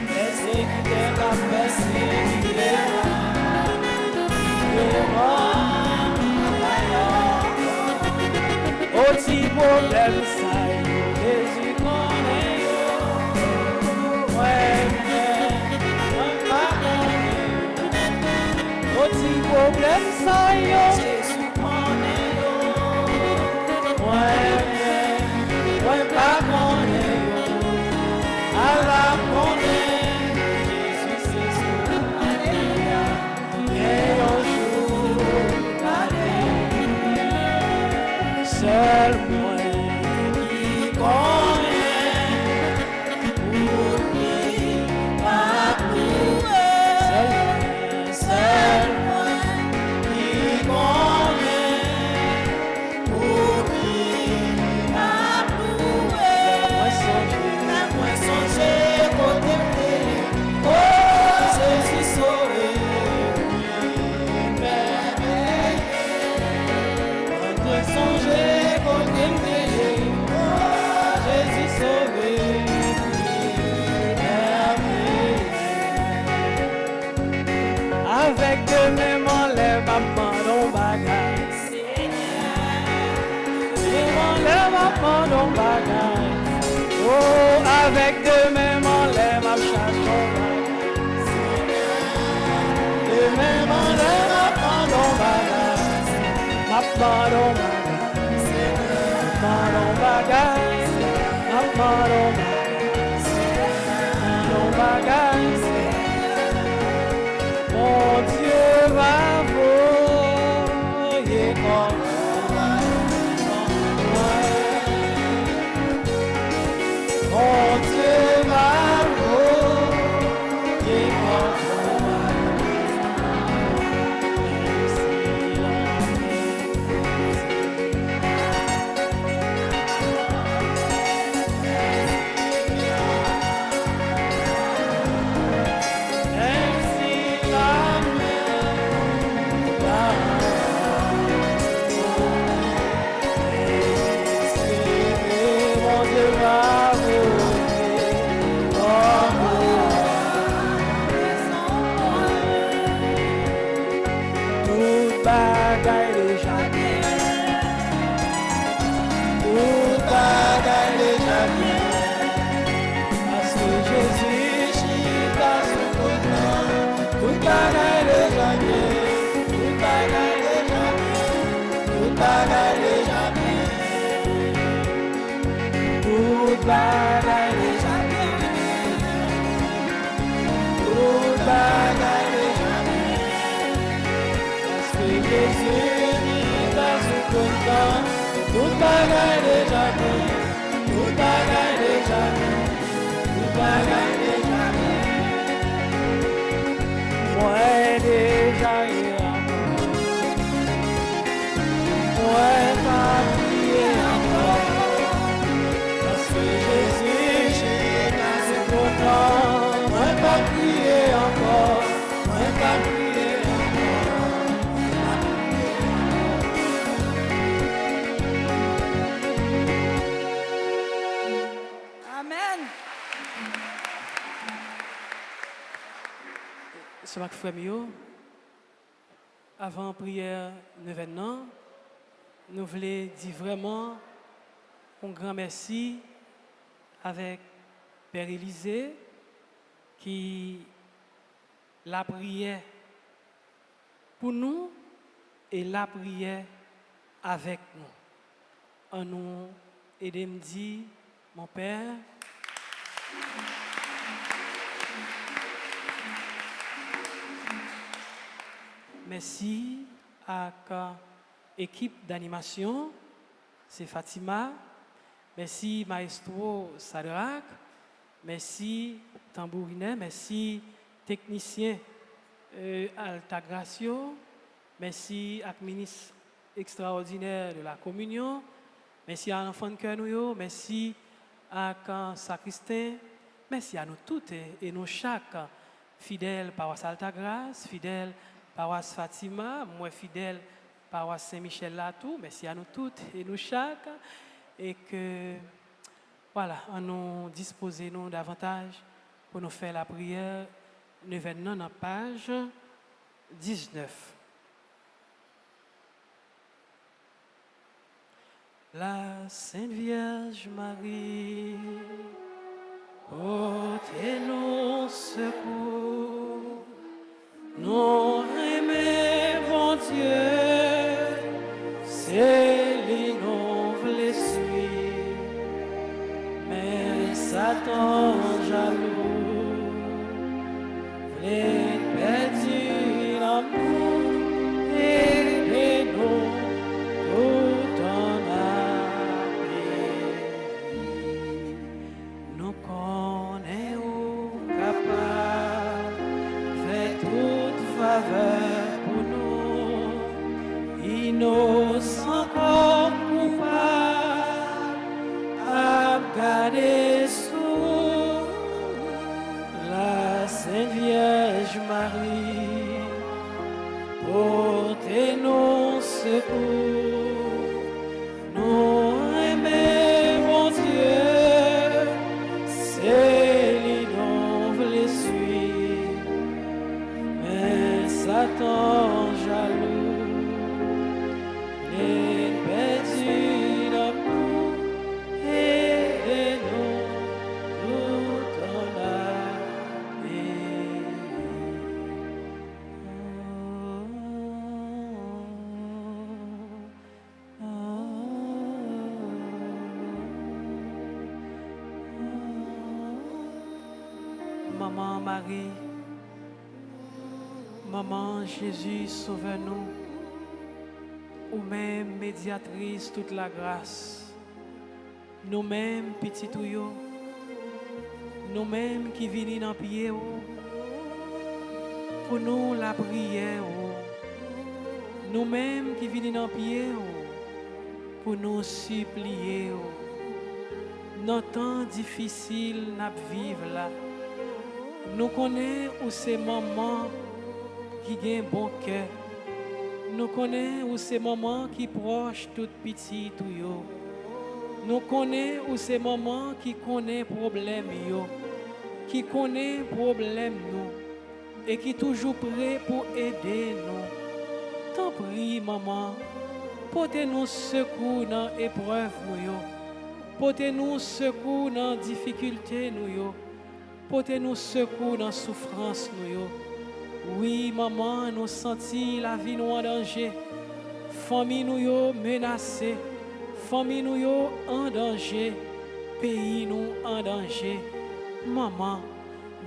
Laissez quitter la paix, Aussi problème ça, Jésus connaît yo. Ouais, pardonne. Aussi problème ça, yo. Jésus connaît yo. Ouais, pardonne yo. Allah connaît. Jésus c'est sûr. Alléluia. Et un jour, alléluia. Seul moi, Avec deux mêmes en l'air, ma chasse ton deux mêmes en l'air, ma pendon bagage. Ma pendon bagage. Ma pendon bagage. Ma pendon bagage. Mon Dieu va voyer comme mon Dieu va voyer Ce matin, frère Mio, avant la prière d'événement, nous voulons dire vraiment un grand merci avec Père Élisée qui la prière pour nous et la prière avec nous. En nous aider me dire, mon Père, merci à l'équipe d'animation, c'est Fatima. Merci Maestro Sadrak. Merci Tambourinet. Merci technicien Altagracio. Merci à ministre extraordinaire de la communion. Merci à l'enfant de cœur nous. Merci à Sacristain. Merci à nous toutes et nous chaque fidèle paroisse Altagrace, fidèle paroisse Fatima, moi fidèle paroisse Saint-Michel Latou. Merci à nous toutes et nous chaque. Et que, voilà, on nous disposer nous davantage pour nous faire la prière. Nous venons dans la page 19. La Sainte Vierge Marie, portez-nous secours. Nous aimons Dieu, c'est lui nous voulons suivre, mais Satan jaloux voulait perdre l'amour et nous tout en abîme. Nous connaissons capables de toute faveur pour nous, innocents comme coupables, à garder sous la Sainte Vierge Marie, portez-nous secours. Nous aimons Dieu, c'est lui nous voulons suivre, mais Satan jaloux les perdus d'amour et nous Maman Marie, Maman Jésus, sauve-nous, ou même médiatrice toute la grâce, nous-mêmes petits tuyaux, nous-mêmes qui venons dans pied, pour nous la prière, nous-mêmes qui venons dans pied, pour nous supplier, dans temps difficile n'a vivre là. Nous connaissons où ces moments qui ont un bon cœur. Nous connaissons où ces moments qui proches tout petit tout yo. Nous connaissons où ces moments qui connaissent problème yo, qui connaissent problème nous et qui toujours prêt pour aider nous. T'en prie maman, portez-nous secours dans l'épreuve nous yo. Portez-nous secours dans difficulté nous yo. Portez-nous secours dans souffrance nous yo. Oui maman, nous sentons la vie nous en danger. Famille nous yo menacée. Famille nous yo en danger. Pays nous en danger. Maman,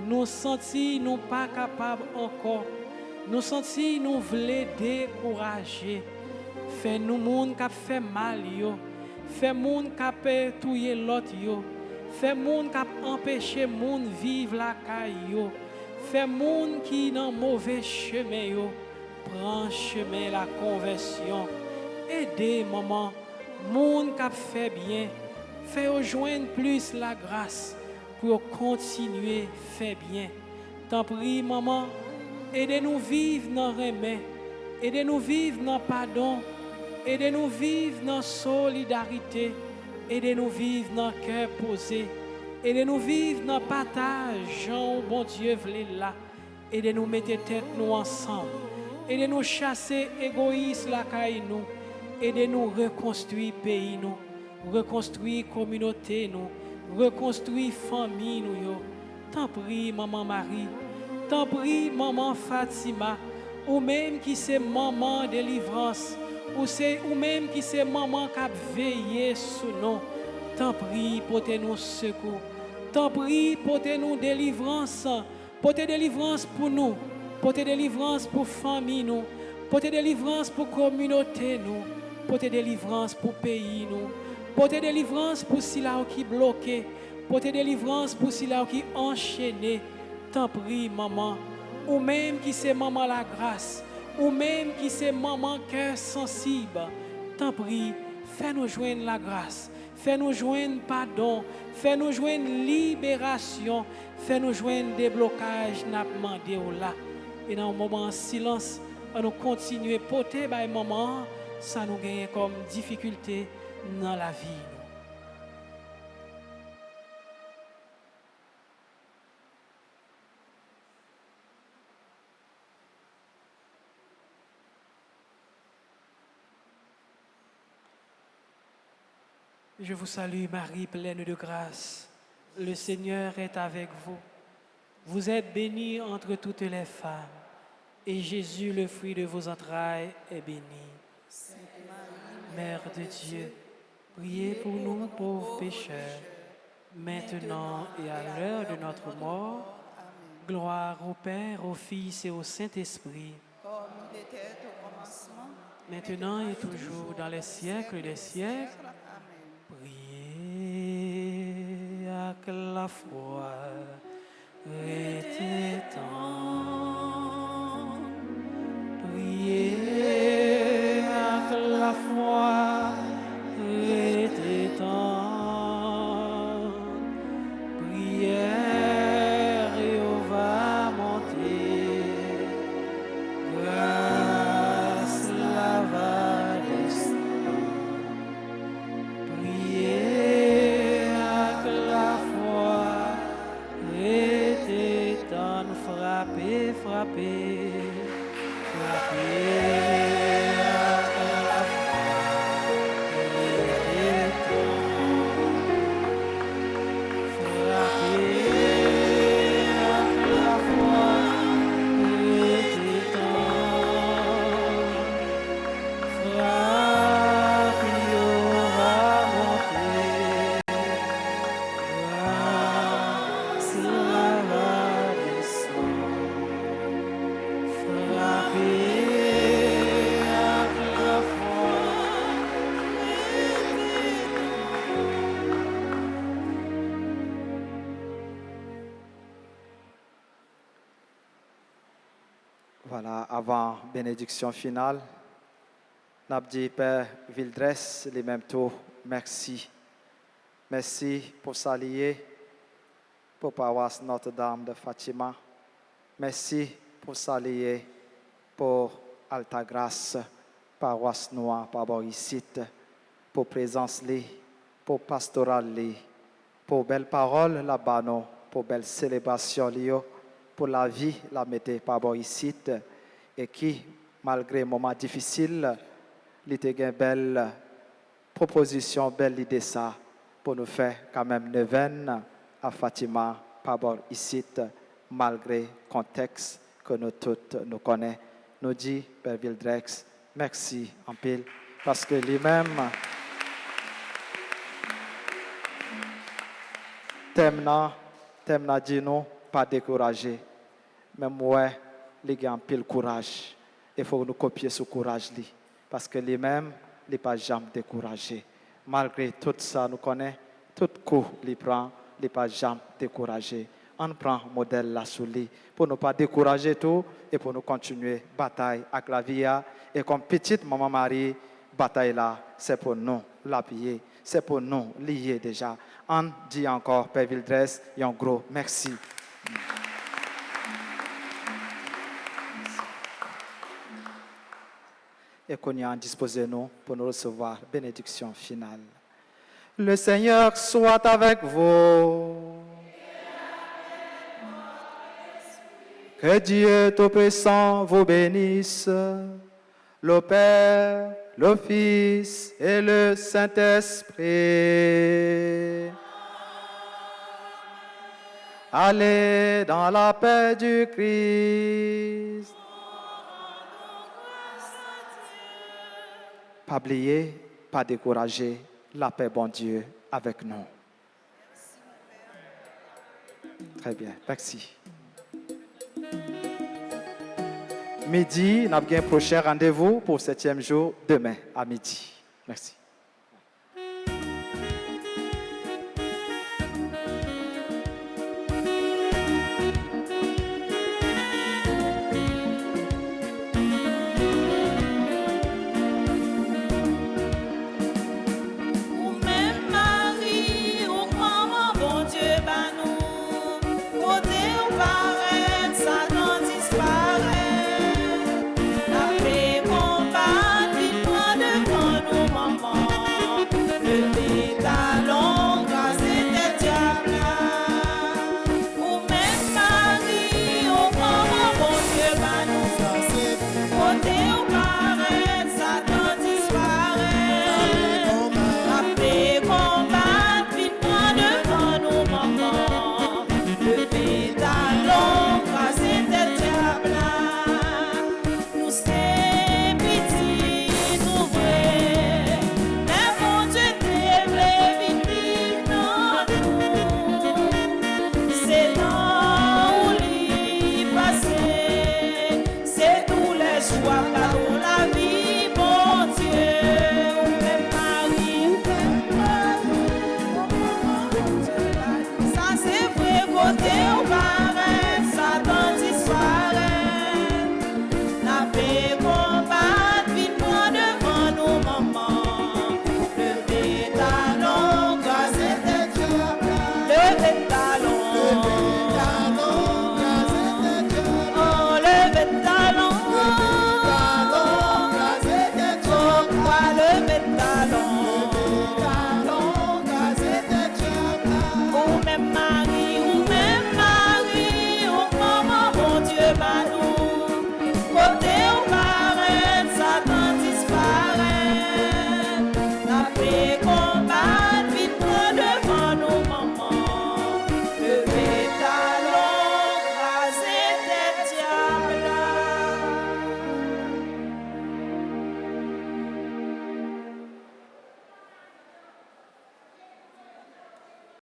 nous sentons nous pas capables encore. Nous sentons nous voulons décourager. Fais nous monde qui fait mal yo. Fais monde qui touyer l'autre yo. Fais monde qui empêcher monde vivre la caille yo. Fais monde qui dans mauvais chemin yo. Prends chemin la conversion. Aidez maman, monde qui fait bien. Fais rejoindre plus la grâce pour continuer faire bien. T'en prie maman, aidez-nous vivre dans remède. Aidez-nous vivre dans pardon. Aidez-nous vivre dans solidarité. Aidez-nous vivre dans cœur posé. Aidez-nous vivre dans partage, Jean, bon Dieu, voulez là. Aidez-nous mettre tête nous ensemble. Aidez-nous chasser égoïsme la caille nous. Aidez-nous reconstruire pays nous, reconstruire communauté nous, reconstruire famille nous yo. T'en prie maman Marie, t'en prie maman Fatima, ou même qui c'est maman délivrance, ou même qui c'est maman qui a veillé sur nous. T'en prie, portez-nous secours. T'en prie, portez-nous délivrance. Portez délivrance pour nous. Portez délivrance pour famille nous. Portez délivrance pour communauté nous. Portez délivrance pour pays nous. Portez délivrance pour ceux qui bloqué. Portez délivrance pour ceux qui enchaîné. T'en prie, maman. Ou même qui c'est maman la grâce. Ou même qui c'est maman cœur sensible. T'en prie, fais-nous joindre la grâce. Fais-nous joindre pardon, fais-nous joindre libération, fais-nous joindre déblocage, n'a demandé là. Et dans un moment de silence, on nous continuer à porter par maman, ça nous gagne comme difficulté dans la vie. Je vous salue Marie, pleine de grâce. Le Seigneur est avec vous. Vous êtes bénie entre toutes les femmes. Et Jésus, le fruit de vos entrailles, est béni. Sainte Marie, Mère de Dieu, priez pour nous pauvres pécheurs, maintenant et à l'heure de notre mort. Gloire au Père, au Fils et au Saint-Esprit. Comme il était au commencement, Maintenant et toujours dans les siècles des siècles. Priez avec la foi, restez tendre. Priez avec la foi, restez tendre. Prière et on va monter. Grâce la va descendre. Priez avec la foi, restez tendre, frappez, frappez, frappez avec la foi, Voilà, avant bénédiction finale, n'a dit Père Vildres, les mêmes tours, merci. Merci pour s'allier, pour paroisse Notre-Dame de Fatima. Merci pour s'allier, pour Alta Grâce, paroisse Noire, Paboricite, pour présence li, pour pastoral li, pour belles paroles là-bas, pour belle célébration li, pour la vie, la mettez Paboricite, et qui, malgré moments difficiles, il était une belle proposition, belle idée ça, pour nous faire quand même neuvaine à Fatima, Paboricite, malgré le contexte que nous tous nous connaissons. Nous dit, Père Vildrex, merci en pile, parce que lui-même, t'aime dit nous, pas décourager. Même ouais, il a un pile courage. Il faut nous copier ce courage là, parce que lui-même, il n'est pas jamais découragé. Malgré tout ça, nous connaissons, tout coup il prend, il n'est pas jamais découragé. On prend modèle là sur lui pour ne pas décourager tout et pour nous continuer bataille avec la vie. Et comme petite maman Marie, bataille là, c'est pour nous l'appuyer, c'est pour nous lier déjà. On dit encore, Père Vildres, et un gros merci. Et qu'on y a disposé nous pour nous recevoir bénédiction finale. Le Seigneur soit avec vous. Que Dieu Tout-Puissant vous bénisse, le Père, le Fils et le Saint-Esprit. Allez dans la paix du Christ. Pas oublier, pas décourager, la paix, bon Dieu, avec nous. Très bien, merci. Midi, nous avons un prochain rendez-vous pour le 7e jour, demain à midi. Merci.